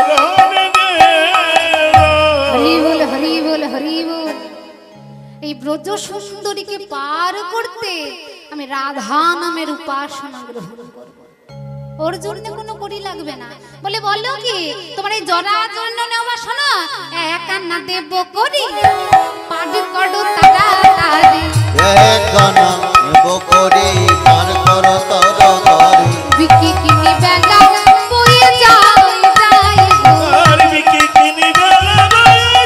গ্রহণ হরি বল হরি বল হরি বল এই ব্রজ সুন্দরীকে পার করতে আমি রাধা নামের উপাসনা গ্রহণ করব ওর জন্য কোনো করি লাগবে না বলে বলো কি তোমার এই জরার জন্য নেওয়া শোনো এক আনা দেব করি পার করো তাড়াতাড়ি এক গানা নেব করে পার কর তরতারি বিকি কিনি বেলা বয়ে যায় যায় গো আর বিকি কিনি বেলা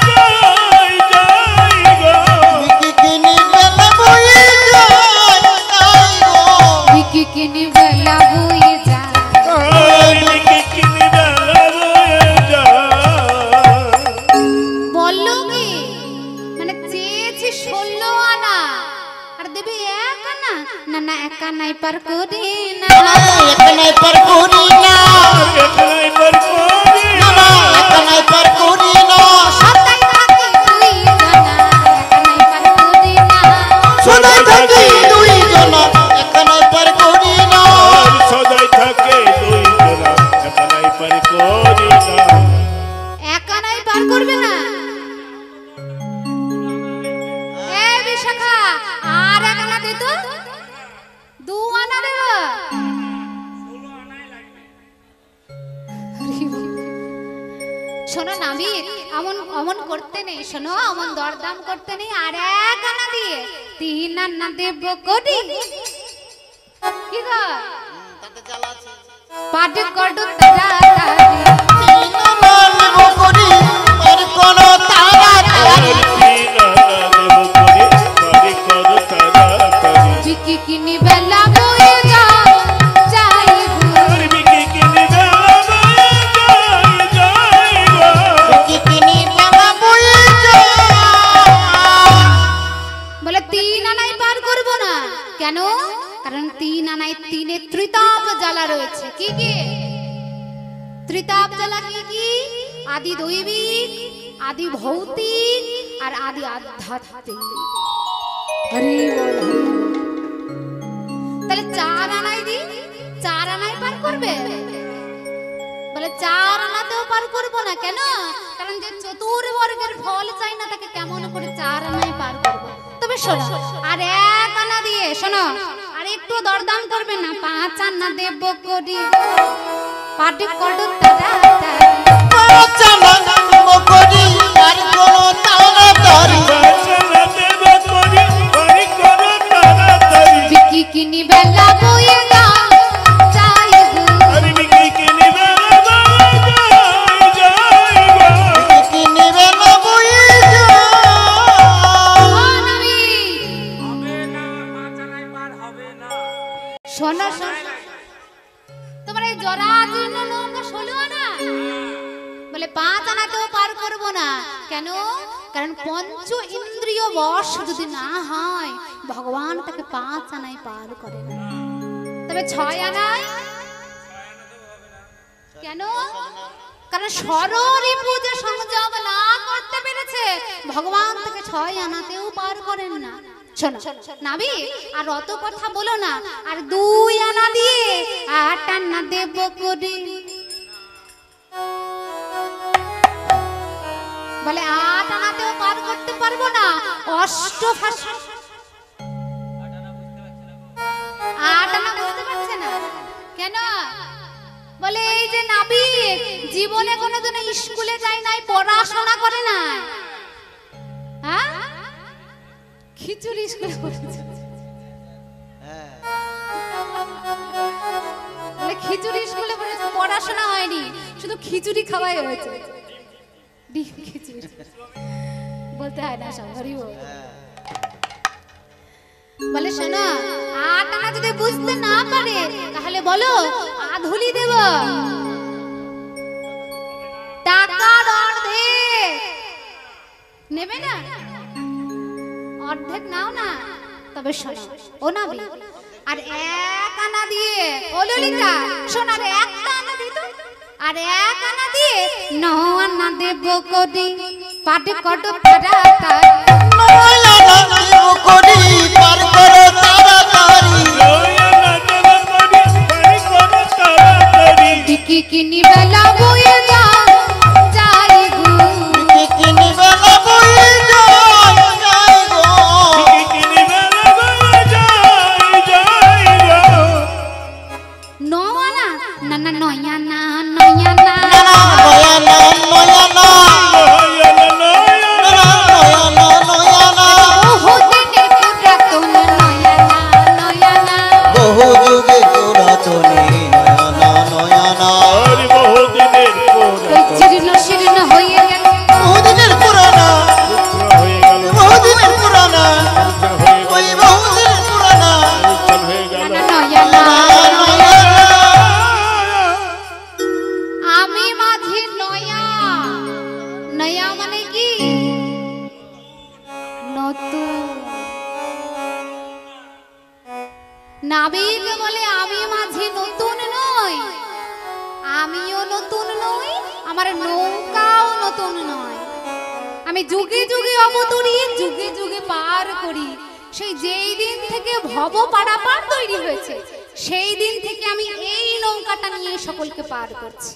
যাই যাই গো বিকি কিনি বেলা বয়ে যায় যায় গো বিকি কিনি বেলা বয়ে যায় আর বিকি কিনি বেলা যাই বললো কি মানে চেয়েছি 16 আনা আর দেবে 1 আনা না না 1 আনাই পার করি না একনাই পার করি না একলাই পার করি না একনাই পার করি না সদাই থাকে 2 জানা 1 আনাই পার করি না সদাই থাকি দুই জনা একনাই পার করি না আর সদাই থাকে দুই জনা একলাই পার করি না 1 আনাই পার করবে না এ বিশাখা আর 1 আনা দে তো 2 আনা দেব শোনো নাবিক অমন অমন করতে নেই শোনো অমন দরদাম করতে নেই আর 1 আনা দিয়ে 3 আনা দেব কোটি কি গো তাতে জ্বালা আছে। পাট কটু তাড়াতাড়ি তিন আনা নেব করি আর কোনো তাড়াতাড়ি। বিকি কিনি বেলা বয়ে যা যাইব কি কিনি বেলা বয়ে যায়। বলে 3 আনাই পার করব না কেন কারণ 3 আনায় 3-এ ত্রিতাপ জ্বালা রয়েছে কি কি ত্রিতাপ জ্বালা কি কি আদি দৈবিক আদি ভৌতিক আর আদি আধ্যাত্মিক হরি বল হরি বল। তাহলে 4 আনাই দি 4 আনাই পার করবে বলে 4 আনাতেও পার করব না কেন কারণ যে চতুর্বর্গের ফল চাই না তাকে কেমন করে 4 আনাই পার করব তবে শোনো আর 1 আনা দিয়ে শোনো আর একটু দরদাম করবে না 5 আনা দেব করি পাটি কটু তাড়াতাড়ি পাঁচ আনা নেব করি আর কোনো তাড়াতাড়ি। বিকি কিনি বেলা বয়ে যা যাইব কি কিনি বেলা বয়ে যায়। ও নবী শোনো শোনো তোমার এই জরাজীর্ণ নৌকা ষোলো আনা বলে 5 আনাতেও পার করব না কেন কারণ পঞ্চ ইন্দ্রিয় বশ যদি না হয় ভগবান তাকে 5 আনায় পার করে না তবে 6 আনায় কেন কারণ ষড়রিপু যে সংযম না করতে পেরেছে ভগবান তাকে 6 আনাতেও পার করেন না শোনো নাবি আর অত কথা বলো না আর 2 আনা দিয়ে 8 আনা দেব করি বলে 8 আনাতেও পার করতে পারবো না অষ্টভাষা 8 আনা বুঝতে পারছে না কেন বলে এই যে নাবিক জীবনে কোনোদিন স্কুলে যায় নাই পড়াশোনা করে না হ্যাঁ খিচুড়ি স্কুলে পড়েছে বলে খিচুড়ি স্কুলে পড়েছে পড়াশোনা হয়নি শুধু খিচুড়ি খাওয়াই হয়েছে ডিম খিচুড়ি বলতে হয় না সব হরি বল বলে শোনো 8 আনা যদি বুঝতে না পারে তাহলে বলো আধুলি দেব টাকার অর্ধেক নেবে না অর্ধেক নাও না তবে শোনো ও নাবি আর 1 আনা দিয়ে ও ললিতা শোন আর 1 আনা দিত আর 1 আনা দিয়ে 9 আনা দেব করি পাটি কটু তাড়াতাড়ি করি পার করো তাড়াতাড়ি। বিকি কিনি বেলা বয়ে যা যাইব কি কিনি বেলা বয়ে যায় গো। 9 আনা না না 9 আনা 9 আনা নয়ানা নয়ানা নয়ানা বহুদিনের পুরাতন 9 আনা 9 আনা বহু যুগে পুরাতনে নয়ানা নয়ানা। ওই জীর্ণ শীর্ণ হয়ে গেছে বহুদিনের পুরানা বহুদিনের পুরানা ওই বহুদিনের পুরানা নয়ানা আমি মাঝি নয়া নয়া মানে কি নতুন নাবিক বলে আমি মাঝি নতুন নই আমিও নতুন নই আমার নৌকাও নতুন নয় আমি যুগে যুগে অবতরি যুগে যুগে পার করি সেই যেই দিন থেকে ভব পারাপার তৈরি হয়েছে সেই দিন থেকে আমি এই নৌকাটা নিয়ে সকলকে পার করছি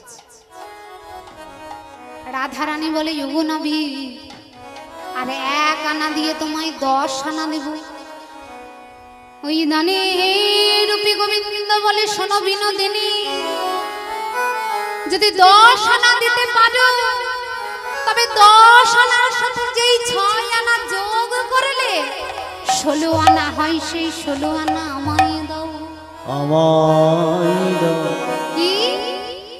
রাধারানী বলে ইগো নবী আর 1 আনা দিয়ে তোমায় 10 আনা দেব ওই দানে রূপী গোবিন্দ বলে শোনো বিনোদিনী যদি 10 আনা দিতে পারো তবে 10 আনার সাথে যেই 6 আনা যোগ করলে 16 আনা হয় সেই 16 আনা আমায় দাও আমায় দাও। কি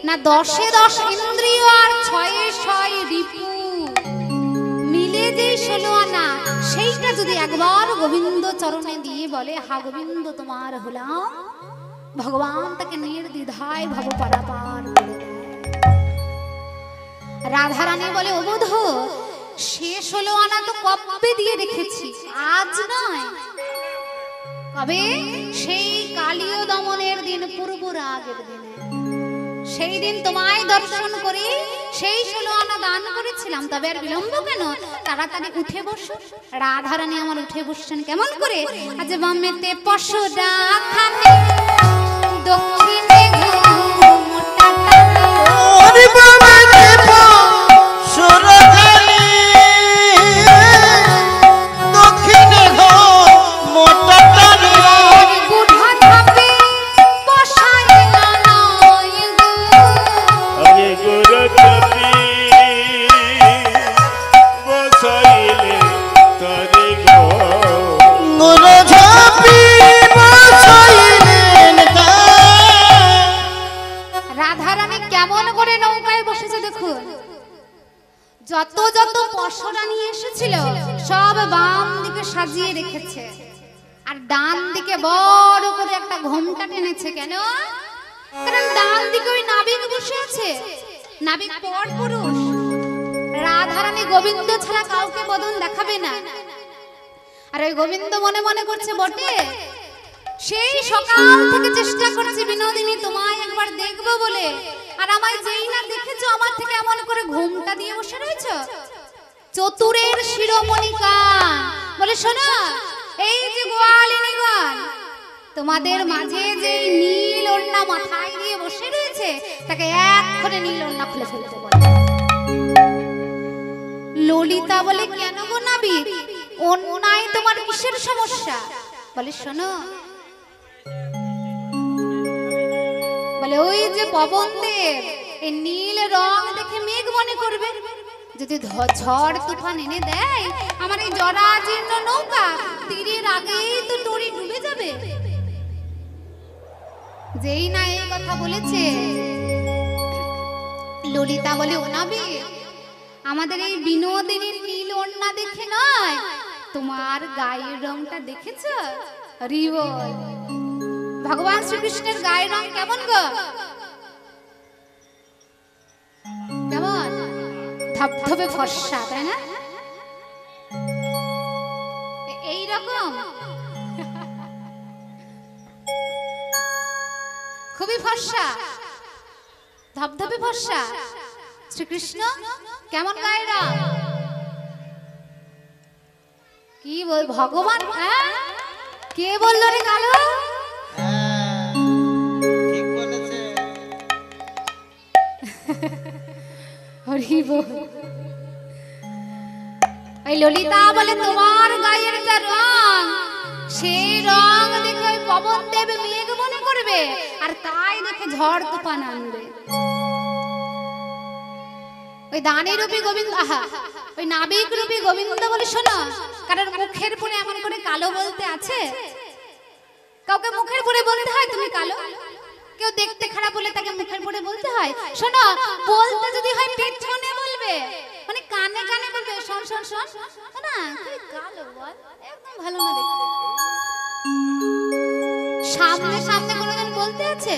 না 10-এ 10 ইন্দ্রিয় আর 6-এ 6 রিপু মিলে যে 16 আনা, সেইটা যদি একবার গোবিন্দ চরণে দিয়ে বলে হা গোবিন্দ তোমার হলাম, ভগবান তাকে নির্দ্বিধায় ভব পারাপার করে দেয়। রাধারানী বলে অবোধ সে 16 আনা তো কবে দিয়ে রেখেছি, আজ নয়, কবে? সেই কালীয় দমনের দিন, পূর্ব রাগের দিনে, সেই দিন তোমায় দর্শন করে সেই 16 আনা দান করেছিলাম। তবে আর বিলম্ব কেন, তাড়াতাড়ি উঠে বসো। রাধারানী আমার উঠে বসছেন কেমন করে? আজ বামেতে পশরা খানে দক্ষিণে ঘুমটা টানে, ওরে বাবারে পশরা খানে দক্ষিণে ঘুমটা টানে, বুড়া ধাপে বসাইলা নয় গো। আরে গোরা চাপি বসাইলে তারে গো, গোরা ঝাপি বসাইলেন তাই। রাধারানী কেমন করে নৌকায় বসেছে দেখুন। যত যত পশরা নিয়ে এসেছিল সব বাম দিকে সাজিয়ে রেখেছে, আর ডান দিকে বড় করে একটা ঘোমটা টেনেছে। কেন? কারণ ডান দিকে ওই নাবিক বসে আছে, নাবিক পর পুরুষ। রাধারানী গোবিন্দ ছাড়া কাউকে বদন দেখাবে না। আর ওই গোবিন্দ মনে মনে করছে বটে, সেই সকাল থেকে চেষ্টা করছি বিনোদিনী তোমায় একবার দেখবো বলে, আর আমায় যেই না দেখেছো আমার থেকে এমন করে ঘুমটা দিয়ে বসে রয়েছো। চতুরের শিরোমণি কান বলে শোনো, এই যে গোয়ালিনীগণ, তোমাদের মাঝে যে নীল ওড়না মাথায় দিয়ে বসে রয়েছে তাকে এক্ষণে নীল ওড়না খুলে ফেলতে বলে। ললিতা বলে কেন গো নাবিক, ওড়নায় তোমার কিসের সমস্যা? বলে শোনো, বলে ওই যে পবনদেব এই নীল রং দেখে মেঘ মনে করবে, যদি ঝড় তুফান এনে দেয় আমার এই জরাজীর্ণ নৌকা তীরের আগেই তো টড়ি ডুবে যাবে। যেই না এই কথা বলেছে, ললিতা বলে ও নাবিক, আমাদের এই বিনোদিনীর নীল ওড়না দেখে নয়, তোমার গায়ের রংটা দেখেছো? রিবল ভগবান শ্রীকৃষ্ণের গায়ের রং কেমন গো? কেমন? ধবধবে ফর্সা, তাই না? এই রকম খুবই ফর্সা, ধবধবে ফর্সা। শ্রীকৃষ্ণ কেমন গায়ের রং? কি বল ভগবান, কে বললো রে কালো? ঠিক বলেছে। হরি বল। এই ললিতা বলে তোমার গায়ের যা রং, সেই রং দেখে ওই পবন দেব মেঘ মনে করবে, আর তাই দেখে ঝড় তুফান আনবে। ওই দানি রূপী গোবিন্দ, আহা ওই নাবিক রূপী গোবিন্দ বলে শোনো, কারণ মুখের পরে এমন করে কালো বলতে আছে? কাউকে মুখের পরে বলতে হয় তুমি কালো? কেউ দেখতে খারাপ হলে তাকে মুখের পরে বলতে হয়? শোনো, বলতে যদি হয় পেছনে বলবে, মানে কানে কানে বলবে, শোন শোন শোন না তুই কালো বল, একদম ভালো না দেখতে। সামনে সামনে কোনোদিন বলতে আছে?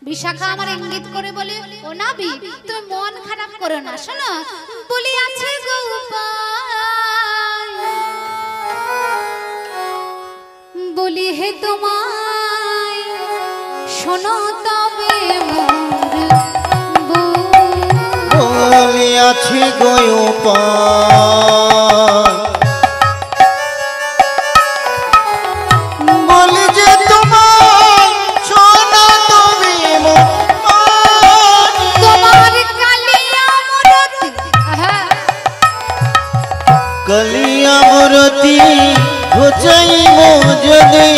বিশাখা আমার ইঙ্গিত করে বলে ও নাবি তুমি মন খারাপ করো না, শোনো বলি আছে গোপাল, বলি হে তোমায় শোনো তবে বলি আছে গোপাল, বলি যে তোমায় শোনো তবে তোমার কালিয়া মূরতি, কালিয়া মূরতি ঘুচাইব যদি,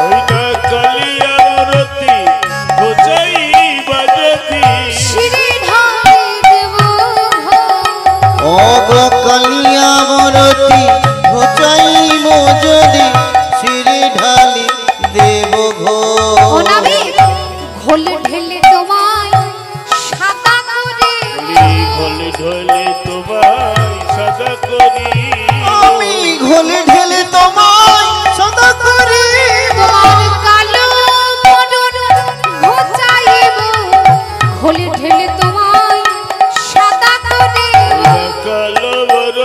ওইটা কালিয়া মূরতি ঘুচাইবা যদি, শ্রীধামে দেব ও গো কালিয়া মূরতি ঘুচাইব যদি, ঘোলে ঢেলে তোমায় সাদা করে ঘোলে ঢোলে তোমায় সাদা করি আমি ঘোলে ঢেলে তোমায় সদা করি তোমার কালো বদন ঘোচাইব ঘোলে ঢেলে তোমায় সাদা করে কালো বড়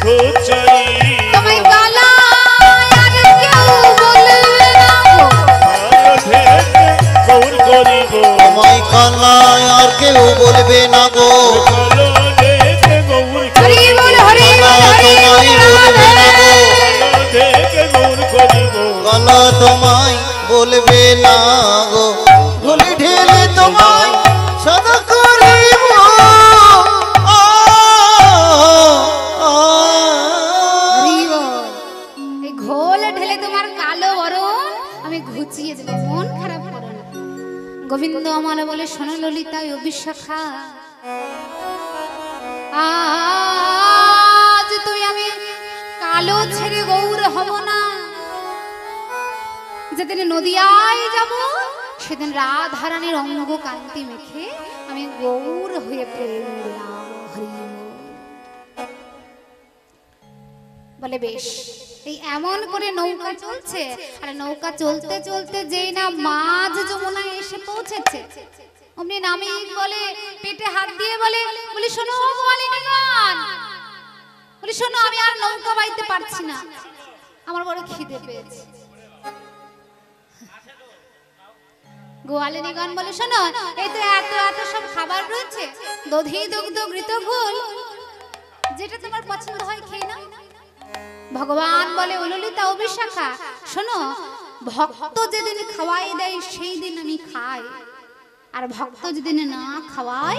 ঘোচাই তোমায় গালায় আর কেউ বলবে না গৌর করিব তোমায় কালায় আর কেউ বলবে না গো কালো দেখে গৌর হরি বল হরি বল হরি বল দেখে গৌর করিব কালা তোমায় বলবে না গো ঘোলে ঢেলে তোমায় সদা করিব হরি বল। এই ঘোল ঢেলে তোমার কালো বরণ আমি ঘুচিয়ে দেব মন খারাপ করো না গোবিন্দ আমার বলে শোনো ললিতা ও বিশাখা আজ তুই আমি কালো ছেড়ে গৌর হব না যেদিন নদিয়ায় যাব সেদিন রাধারানীর অঙ্গ কান্তি মেখে আমি গৌর হয়ে প্রেম করলাম হরি বল। বলে বেশ এই এমন করে নৌকা চলছে আর নৌকা চলতে চলতে যেই না মাঝ যমুনায় এসে পৌঁছেছে অমনি নামিক বলে পেটে হাত দিয়ে বলে বলি শোনো মালিনীগণ বলি শোনো আমি আর নৌকা বাইতে পারছি না আমার বড় খিদে পেয়েছে গোয়ালিনীগণ বলে শোনো এই তো এত এত সব খাবার রয়েছে দধি দুগ্ধ ঘৃত ঘোল যেটা তোমার পছন্দ হয় খেয়ে নাও ভগবান বলে ও ললিতা ও বিশাখা শোনো ভক্ত যেদিন খাওয়াই দেয় সেই দিন আমি খাই আর ভক্ত যেদিন না খাওয়াই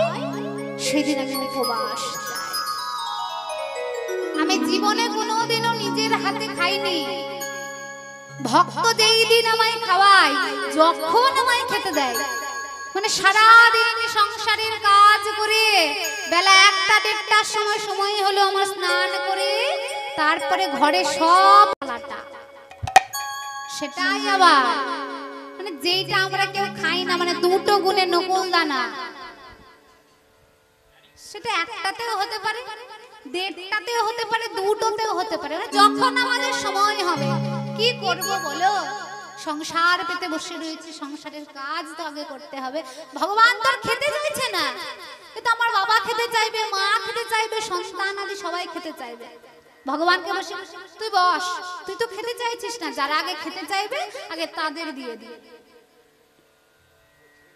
সেদিন আমি উপবাস যাই আমি জীবনে কোনোদিনও নিজের হাতে খাইনি ভক্ত যেই দিন আমায় খাওয়ায় যখন আমায় খেতে দেয় মানে সারা দিন সংসারের কাজ করে বেলা 1টা 1:30টার সময় হলো আমার স্নান করে তারপরে ঘরে সব পালাটা সেটাই আবার মানে যেটা আমরা কেউ খাই না মানে 2টো গুণে নকুল দানা সেটা একটাতেও হতে পারে 1.5টাতেও হতে পারে 2টোতেও হতে পারে মানে যখন আমাদের সময় হবে কি করব বলো সংসার পেতে বসে রয়েছে সংসারের কাজ তো আগে করতে হবে ভগবান তো খেতে চাইছে না কিন্তু আমার বাবা খেতে চাইবে মা খেতে চাইবে সন্তান আদি সবাই খেতে চাইবে ভগবানকে বসে তুই বস তুই তো খেতে চাইছিস না যারা আগে খেতে চাইবে আগে তাদের দিয়ে দিই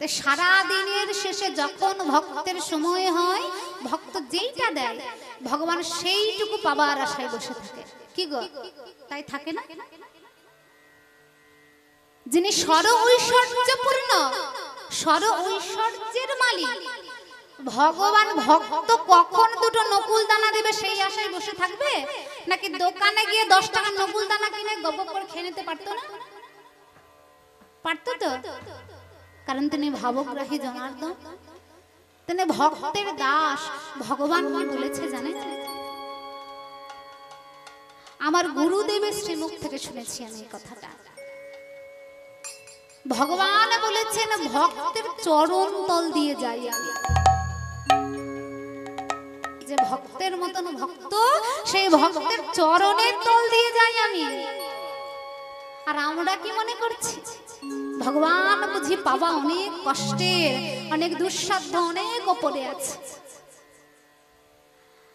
তো সারা দিনের শেষে যখন ভক্তের সময় হয় ভক্ত যেইটা দেয় ভগবান সেইটুকু পাবার আশায় বসে থাকে কি গো তাই থাকে না যিনি সর ঐশ্বর্যপূর্ণ সর ঐশ্বর্যের মালিক ভগবান ভক্ত কখন 2টো নকুল দানা দেবে সেই আশায় বসে থাকবে নাকি দোকানে গিয়ে 10 টাকার নকুল দানা কিনে গপ করে খেয়ে নিতে পারতো না পারতো তো কারণ তিনি ভাবগ্রাহী জনার্দন তিনি ভক্তের দাস ভগবান কি বলেছে জানেন আমার গুরুদেবের শ্রীমুখ থেকে শুনেছি আমি এই কথাটা ভগবান বলেছেন ভক্তের চরণ তল দিয়ে যাই আমি যে ভক্তের মতন ভক্ত সেই ভক্তের চরণের তল দিয়ে যাই আমি আর আমরা কি মনে করছি ভগবান বুঝি পাওয়া অনেক কষ্টের অনেক দুঃসাধ্য অনেক উপরে আছে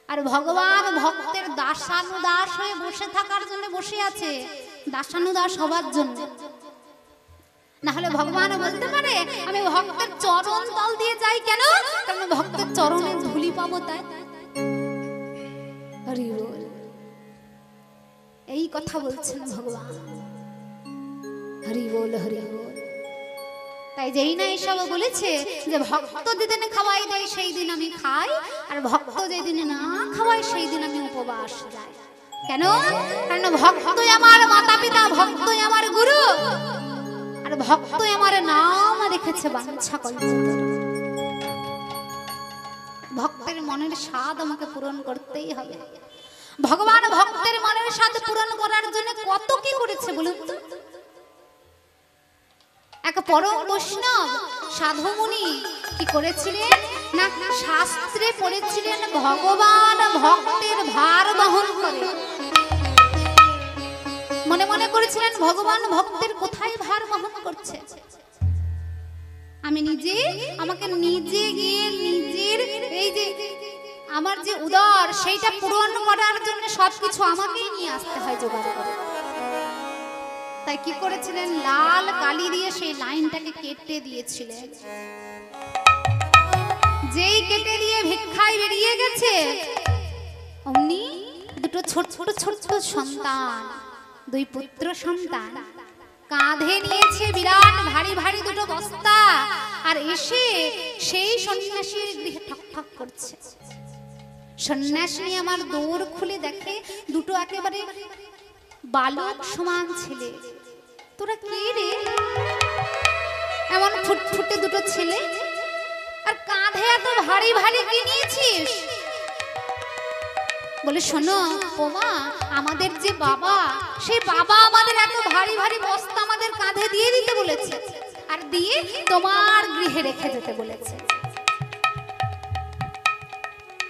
আর ভগবান ভক্তের দাসানুদাস হয়ে বসে থাকার জন্য বসে আছে দাসানুদাস হবার জন্য না হলে ভগবান বলতে পারে আমি ভক্তের চরণ তল দিয়ে যাই কেন কারণ ভক্তের চরণে ধুলি পাবো তাই হরি বল এই কথা বলছেন ভগবান হরি বল হরি বল তাই যেই না এসব বলেছে যে ভক্ত যেদিন খাওয়াই দেয় সেই দিন আমি খাই আর ভক্ত যেদিন না খাওয়াই সেই দিন আমি উপবাস যাই কেন কারণ ভক্তই আমার মাতা পিতা ভক্তই আমার গুরু আর ভক্তই আমার নাম রেখেছে বাঞ্ছা কল্পতরু ভক্তের মনের স্বাদ আমাকে পূরণ করতেই হবে ভগবান ভক্তের মনের স্বাদ পূরণ করার জন্য কত কি করেছে বলুন তো এক পরম বৈষ্ণব সাধুমুনি কি করেছিলেন না শাস্ত্রে পড়েছিলেন ভগবান ভক্তের ভার বহন করে। মনে মনে করেছিলেন ভগবান ভক্তের কোথায় ভার বহন করছে। আমি নিজে আমাকে নিজে গিয়ে নিজের এই যে আমার যে উদর সেইটা পূরণ করার জন্য সবকিছু আমাকেই নিয়ে আসতে হয় জোগাড় করে। তাই কি করেছিলেন লাল কালি দিয়ে সেই লাইনটাকে কেটে দিয়েছিলেন। যেই কেটে দিয়ে ভিক্ষায় বেরিয়ে গেছে অমনি দুটো ছোট ছোট ছোট ছোট সন্তান, দুই পুত্র সন্তান কাঁধে নিয়েছে বিরাট ভারী ভারী দুটো বস্তা, আর এসে সেই সন্ন্যাসীর গৃহে ঠক ঠক করছে। সন্ন্যাসী আমার দৌড় খুলে দেখে দুটো একেবারে বালক সমান ছেলে। তোরা কে রে? এমন ফুটফুটে দুটো ছেলে, আর কাঁধে এত ভারী ভারী কি নিয়েছিস? বলে শোনো ওমা, আমাদের যে বাবা, সেই বাবা আমাদের এত ভারী ভারী বস্তা আমাদের কাঁধে দিয়ে দিতে বলেছে, আর দিয়ে তোমার গৃহে রেখে যেতে বলেছে।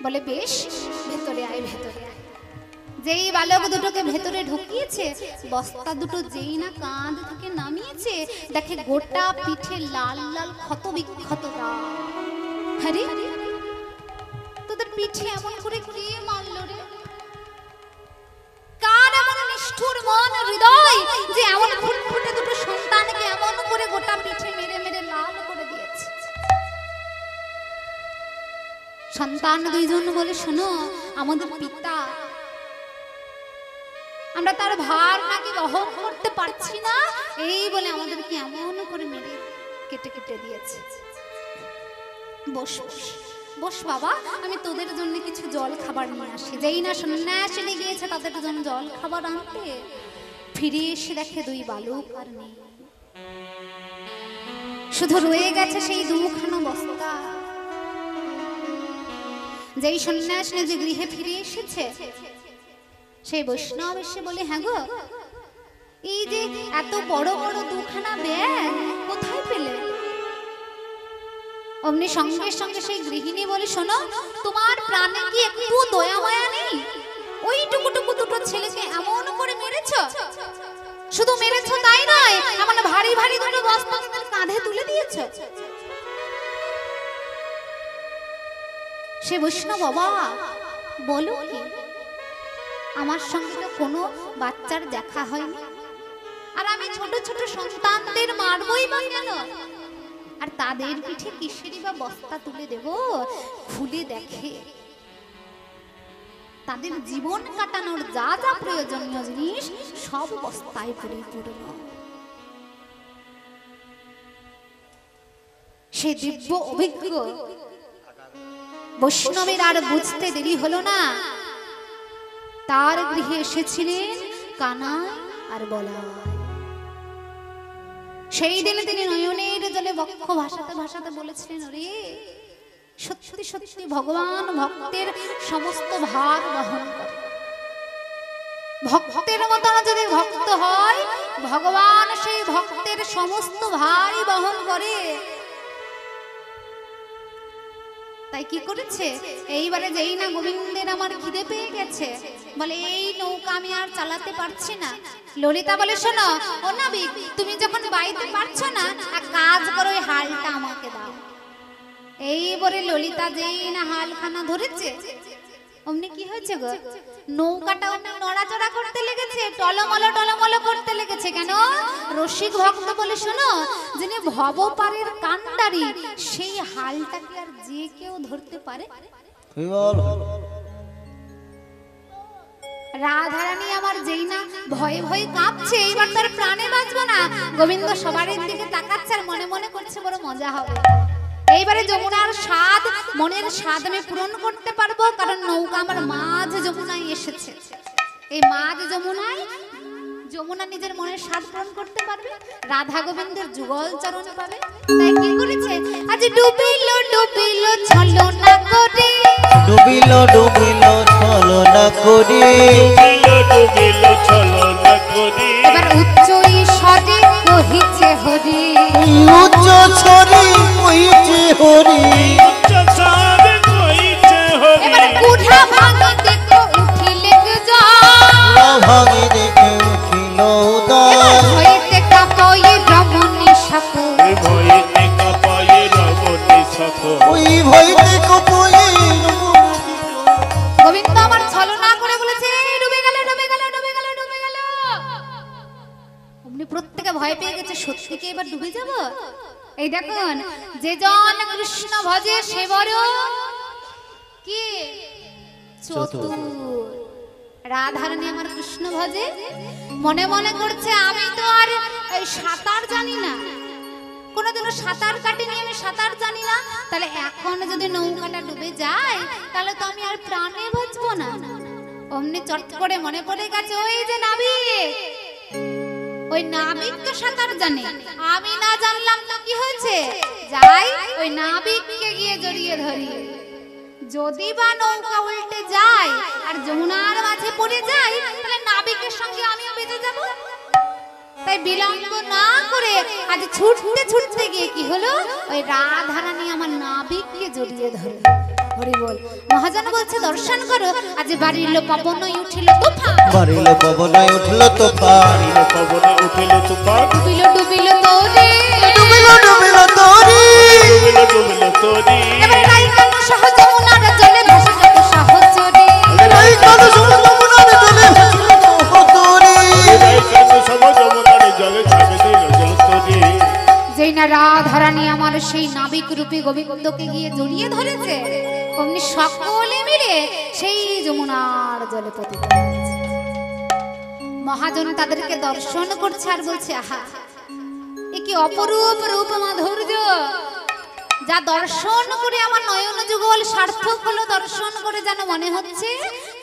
বলে বেশ, ভেতরে আয় ভেতরে আয়। যেই বালক দুটোকে ভেতরে ঢুকিয়েছে, বস্তা দুটো যেই না কাঁধ থেকে নামিয়েছে, দেখে গোটা পিঠে লাল লাল ক্ষত বিক্ষত দাগ। আরে তোদের পিঠে এমন করে কে মারলো রে? কার এমন নিষ্ঠুর মন হৃদয় যে এমন ফুটফুটে দুটো সন্তানকে এমন করে গোটা পিঠে মেরে মেরে লাল করে দিয়েছে? সন্তান দুইজন বলে শোনো, আমাদের পিতা, আমরা তার ভার নাকি বহন করতে পারছি না, এই বলে আমাদেরকে এমন করে মেরে কেটে কেটে দিয়েছে। বস বস বস বাবা, আমি তোদের জন্য কিছু জল খাবার নিয়ে আসি। যেই না সন্ন্যাসী গিয়েছে তাদের জন্য জল খাবার আনতে, ফিরে এসে দেখে দুই বালক আর নেই, শুধু রয়ে গেছে সেই দুখানা বস্তা। যেই সন্ন্যাসী যে গৃহে ফিরে এসেছে, সেই বৈষ্ণব এসে বলে হ্যাঁ গো, এই যে এত বড় বড় দুখানা ব্যাগ কোথায় পেলে? অমনি সঙ্গে সঙ্গে সেই গৃহিণী বলে শোনো, তোমার প্রাণে কি একটু দয়া মায়া নেই? ওই টুকুটুকু দুটো ছেলেকে এমন করে মেরেছ, শুধু মেরেছ তাই নয়, এমন ভারী ভারী দুটো বস্তা তাদের কাঁধে তুলে দিয়েছ। সে বৈষ্ণব বাবা বলো কি, আমার সঙ্গে তো কোনো বাচ্চার দেখা হয়নি, আর আমি ছোট ছোট সন্তানদের মারবই বা কেন? আর তাদের পিঠে কিসেরই বা বস্তা তুলে দেব? খুলে দেখে তাদের জীবন কাটানোর যা যা প্রয়োজনীয় জিনিস সব বস্তায় পরিপূর্ণ। সে দিব্য অভিজ্ঞ বৈষ্ণবের আর বুঝতে দেরি হলো না, তার গৃহে এসেছিলেন কানাই আর বলাই। সেই দিনে তিনি নয়নের জলে বক্ষ ভাসাতে ভাসাতে বলেছিলেন, ওরে সত্যি সত্যি ভগবান ভক্তের সমস্ত ভার বহন করে। ভক্তের মতন যদি ভক্ত হয়, ভগবান সেই ভক্তের সমস্ত ভারই বহন করে। তাই কি করেছে, এইবারে যেই না গোবিন্দের আমার খিদে পেয়ে গেছে, বলে এই নৌকা আমি আর চালাতে পারছি না। ললিতা বলে শোনো ও নাবিক, তুমি যখন বাইতে পারছো না, এক কাজ করো, ওই হালটা আমাকে দাও। এই বলে ললিতা যেই না হালখানা ধরেছে, অমনি কি হয়েছে গো, নৌকাটা অমনি নড়াচড়া করতে লেগেছে, টলমল করতে লেগেছে। কেন? রসিক ভক্ত বলে শোনো, যিনি ভবপারের কান্ডারি, সেই হালটাকে আর যে কেউ ধরতে পারে? রাধারানী আমার যেই না ভয়ে ভয়ে কাঁপছে, এইবার তার প্রাণে বাঁচবো না। গোবিন্দ সবার দিকে তাকাচ্ছে আর মনে মনে করছে বড় মজা হবে। এইবারে যমুনার স্বাদ, মনের স্বাদ আমি পূরণ করতে পারবো, কারণ নৌকা আমার মাঝ যমুনায় এসেছে। এই মাঝ যমুনায় যমুনা নিজের মনের স্বাদ পূরণ করতে পারবে, রাধা গোবিন্দের যুগল চরণ পাবে। তাই কি করেছে, আজ ডুবিলো ডুবিলো ছলো না করে, ডুবিলো ডুবিলো ছলো না করে, ডুবিলো ডুবিলো ছলো না করে, এবার উচ্চ ঈশ্বরে কহিছে হরি, ছড়ি কইছে হরি চাঁদ কইছে হরি এবারে কুঠা ভাঙি দেখো উঠিলে জল ভাঙি দেখে উঠিল এবার উদয় হইতে কাপয়ে রমণী সাপু ভয়তে কাঁপায়ে রমণী সফল ওই ভয়তে কপয়ে গোবিন্দ আমার ছলনা করে বলেছে ডুবে গেল ডুবে গেল ডুবে গেল ডুবে গেল অমনি প্রত্যেকে ভয় পেয়ে গেছে সত্যি কি এবার ডুবে যাব এই দেখুন যে জন কৃষ্ণ ভজে সে বড় কি চতুর রাধারানী আমার কৃষ্ণ ভজে মনে মনে করছে আমি তো আর এই সাঁতার জানি না কোনোদিনও সাঁতার কাটিনি আমি সাঁতার জানি না তাহলে এখন যদি নৌকাটা ডুবে যায় তাহলে তো আমি আর প্রাণে বাঁচবো না অমনি চট করে মনে পড়ে গেছে ওই যে নাবিক ওই নাবিক তো সাঁতার জানে আমি না জানলাম তো কি হয়েছে যাই ওই নাবিককে গিয়ে জড়িয়ে ধরি যদি বা নৌকা উল্টে যায় আর যমুনার মাঝে পড়ে যায় তাহলে নাবিকের সঙ্গে আমিও বেঁচে যাব তাই বিলম্ব না করে আজ ছুটতে ছুটতে গিয়ে কি হলো ওই রাধারানী আমার নাবিককে জড়িয়ে ধরে হরি বল মহাজন বলছে দর্শন করো আজ বাড়ির পবন উঠিল তুফান বাড়িল পবনায় উঠল তোফান পবনে উঠিল তুফান ডুবিল ডুবিল তোরে ডুবিল ডুবিল তরি ডুবিল তরি এবার রাই কান সহ যমুনার জলে ভাসে যত সহচরে এই কালো সমুদ্রের জলে ভাসিল তরি জলে ছাড়ে দিল জলতরি যেই না রাধারানী আমার সেই নাবিক রূপী গোবিন্দকে গিয়ে জড়িয়ে ধরেছে অমনি সকলে মিলে সেই যমুনার জলে পতিত হয়েছে মহাজন তাদেরকে দর্শন করছে আর বলছে আহা এ কি অপরূপ রূপ মাধুর্য যা দর্শন করে আমার নয়ন যুগল সার্থক হলো দর্শন করে যেন মনে হচ্ছে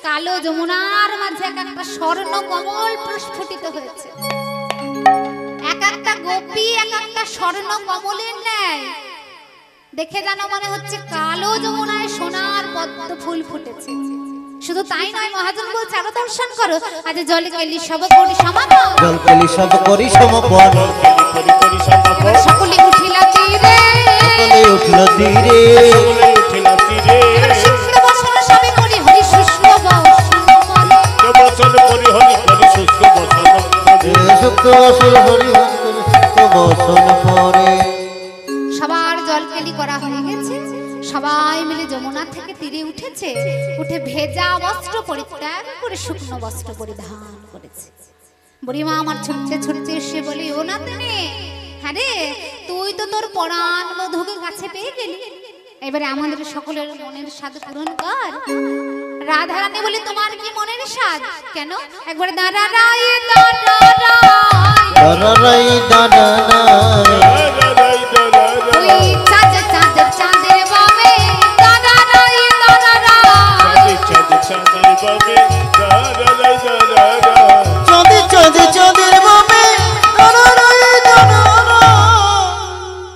কালো যমুনার মাঝে একটা স্বর্ণ কমল প্রস্ফুটিত হয়েছে এক একটা গোপী এক একটা স্বর্ণ কমলের ন্যায় দেখে যেন মনে হচ্ছে কালো যমুনায় সোনার পদ্ম ফুল ফুটেছে শুধু তাই নয় মহাজন বলছে আরো দর্শন করো আজ জলে কেলি সব করি সমাপন জল পেলি সব করি সমপন করি করি সমাপন এবার সকলে উঠিলা তীরে সকলে উঠল তীরে সকলে উঠিল তীরে এবার শুষ্ক বসন সবে করি হরি শুষ্ক বসন করে। বচন করি হরি করি শুষ্ক বচন সুপ্ত বসন হরি সুপ্ত বসন পরে সবার জলকেলি করা হয়ে গেছে সবাই মিলে যমুনা থেকে তীরে উঠেছে উঠে ভেজা বস্ত্র পরিত্যাগ করে শুকনো বস্ত্র পরিধান করেছে বুড়িমা আমার ছুটতে ছুটতে এসে বলি ও না তেনে হ্যাঁ রে তুই তো তোর পরাণ বধূকে কাছে পেয়ে গেলি এবারে আমাদের সকলের মনের স্বাদ পূরণ কর রাধারানী বলে তোমার কি মনের স্বাদ কেন একবার দাঁড়াই দাঁড়াই দাঁড়াই ওই চাঁদ চাঁদ চাঁদের বামে দাঁড়াই চাঁদের বামে দাঁড়াই চাঁদে চাঁদে চাঁদের বামে দাঁড়াই দাঁড়াই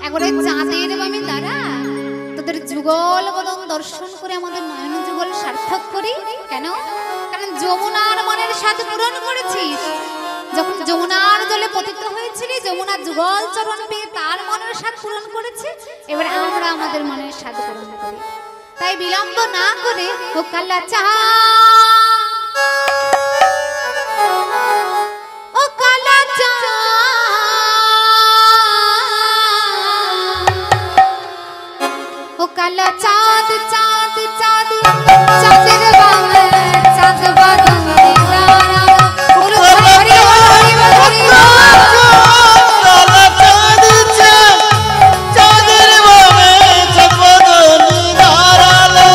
একবার ওই চাঁদের বামে দাঁড়া তোদের যুগল বদন দর্শন করে আমাদের নয়ন যুগল সার্থক করি কেন কারণ যমুনার মনের স্বাদ পূরণ করেছিস যখন যমুনার জলে পতিত হয়েছিলি যমুনার যুগল চরণ পেয়ে তার মনের স্বাদ পূরণ করেছে এবার আমরা আমাদের মনের স্বাদ পূরণ করি তাই বিলম্ব না করে ও কালা চা ও কালা চা ও কালা চাঁদ চাঁদ চাঁদ চাঁদের বামে চাঁদ বাদন দিদারা ওরে হরি হরি হরি কালা চাঁদ চাঁদ চাঁদের বামে চাঁদ বদনি দাঁড়ালো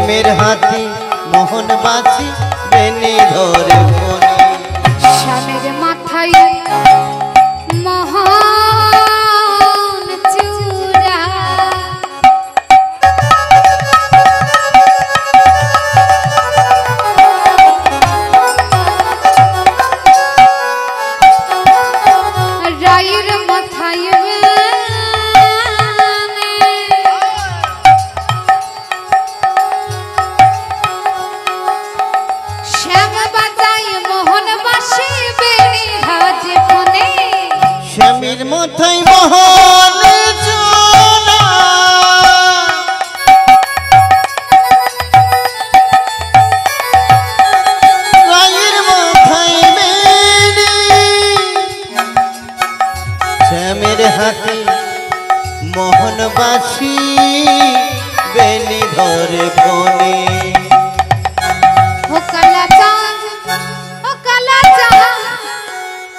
শ্যামের হাতি মোহন বাছি বেনি ধরে বনে শ্যামের মাথায় মহান চূড়া রায়ের মাথায় শ্যাম বাজায় মোহন বাসি বেনি ধাজে ফোনে শ্যামের মাথায় মোহন চূড়া রায়ের মাথায় বেনি শ্যামের হাতি মোহন বাসি বেনি ধরে বনে ও কালা চাঁদ ও কালা চাঁদ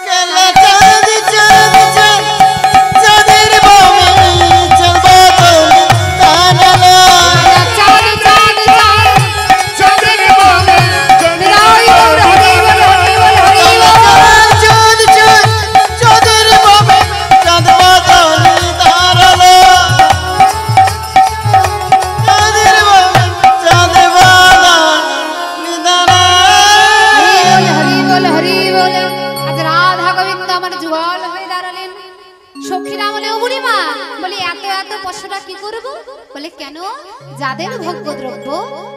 কালা চাঁদ চাঁদ চাঁদ চাঁদের বনে চলবা চলে তারালা চাঁদ চাঁদ চাঁদ চাঁদের বনে রাই বল হরি বল হরি বল হরি বল চাঁদ চাঁদ চাঁদের বনে চলবা চলে তারালা চাঁদের বনে চাঁদ বালা নিদারা হরি বল হরি বল আজ রাধা গোবিন্দ আমার জুয়াল হয়ে দাঁড়ালেন সখীরা বলে ও বুড়িমা বলে এত এত পশুরা কি করব বলে কেন যাদের ভোগ্য দ্রব্য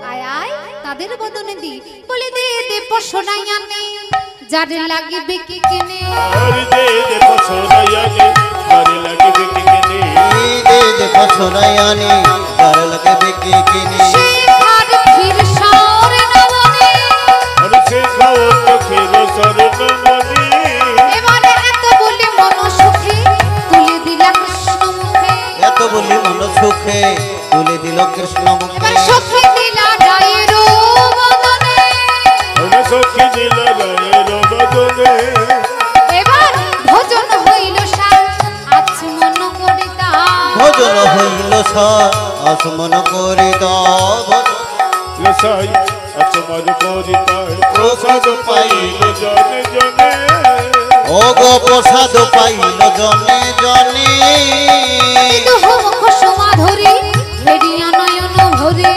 আয় আয় তাদের বদনে দি বলে দে দে পশুরাই আনে যার লাগিবে কি কিনে হরি দে দে পছরায়ানি তারে লাগবে কি কেনে দে দে পছরায়ানি তার লাগে বেকি কিনি সে খার ক্ষীর সার নবনে হরি সে খাও তো খেলো সরণ মনি এবারে এত বলে মন সুখে তুলে দিলা কৃষ্ণ মুখে এত বলি মন সুখে তুলে দিল কৃষ্ণ মুখে এবার সখী দিলা রায়ের বদনে হরি সখী দিল রায়ের বদনে এবার ভোজন হইল সার আজ মন করিতা ভোজন হইল সর আসমন করে দাও লসাই আচমর করিতায় প্রসাদ পাইল জনে জনে ও গো প্রসাদ পাইল জনে জনে দুহ মুখ সমাধুরী হেরিয়া নয়ন ভরে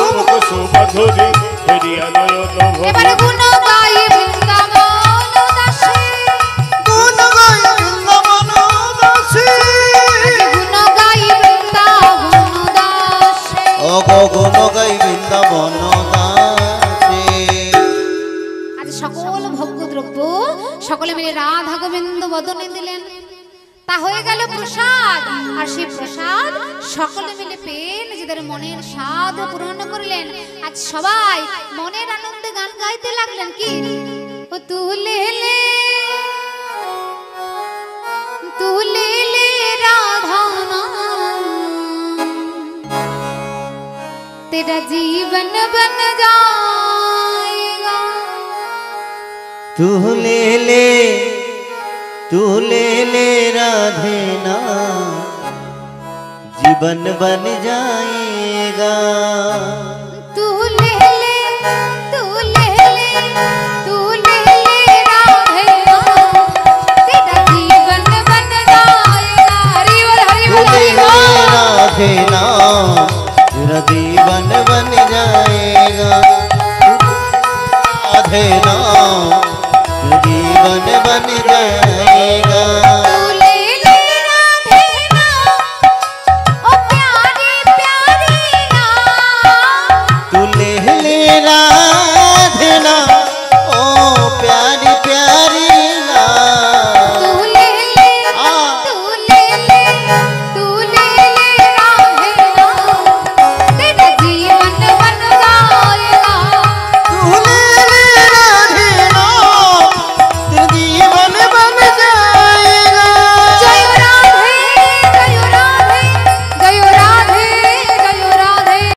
মুখ সুমধুরী হেরিয়া নয়ন এবার ভরি গুণ গাই বৃন্দাবন দাসে গুণ গাই বৃন্দাবন দাসী আজ গুণ গাই বৃন্দাবন দাসে ও গো গুণ গাই বৃন্দাবন দাসী আজ সকল ভোগ্য দ্রব্য সকলে মিলে রাধা গোবিন্দ বদনে দিলেন তা হয়ে গেল প্রসাদ আর সেই প্রসাদ সকলে মিলে পেয়ে নিজেদের মনের স্বাদ পূরণ করলেন আজ সবাই মনের আনন্দে গান গাইতে লাগলেন কি ও তুলে লে রাধা নাম तेरा जीवन बन जाएगा तू ले ले राधे ना जीवन बन जाएगा तू ले ले तू ले ले तू ले ले राधे नाम तेरा जीवन बन जाएगा हरि बोल हरि तू बोल ले हरि ले बोल राधे ना तेरा जीवन बन जाएगा राधे ना तेरा जीवन बन जाएगा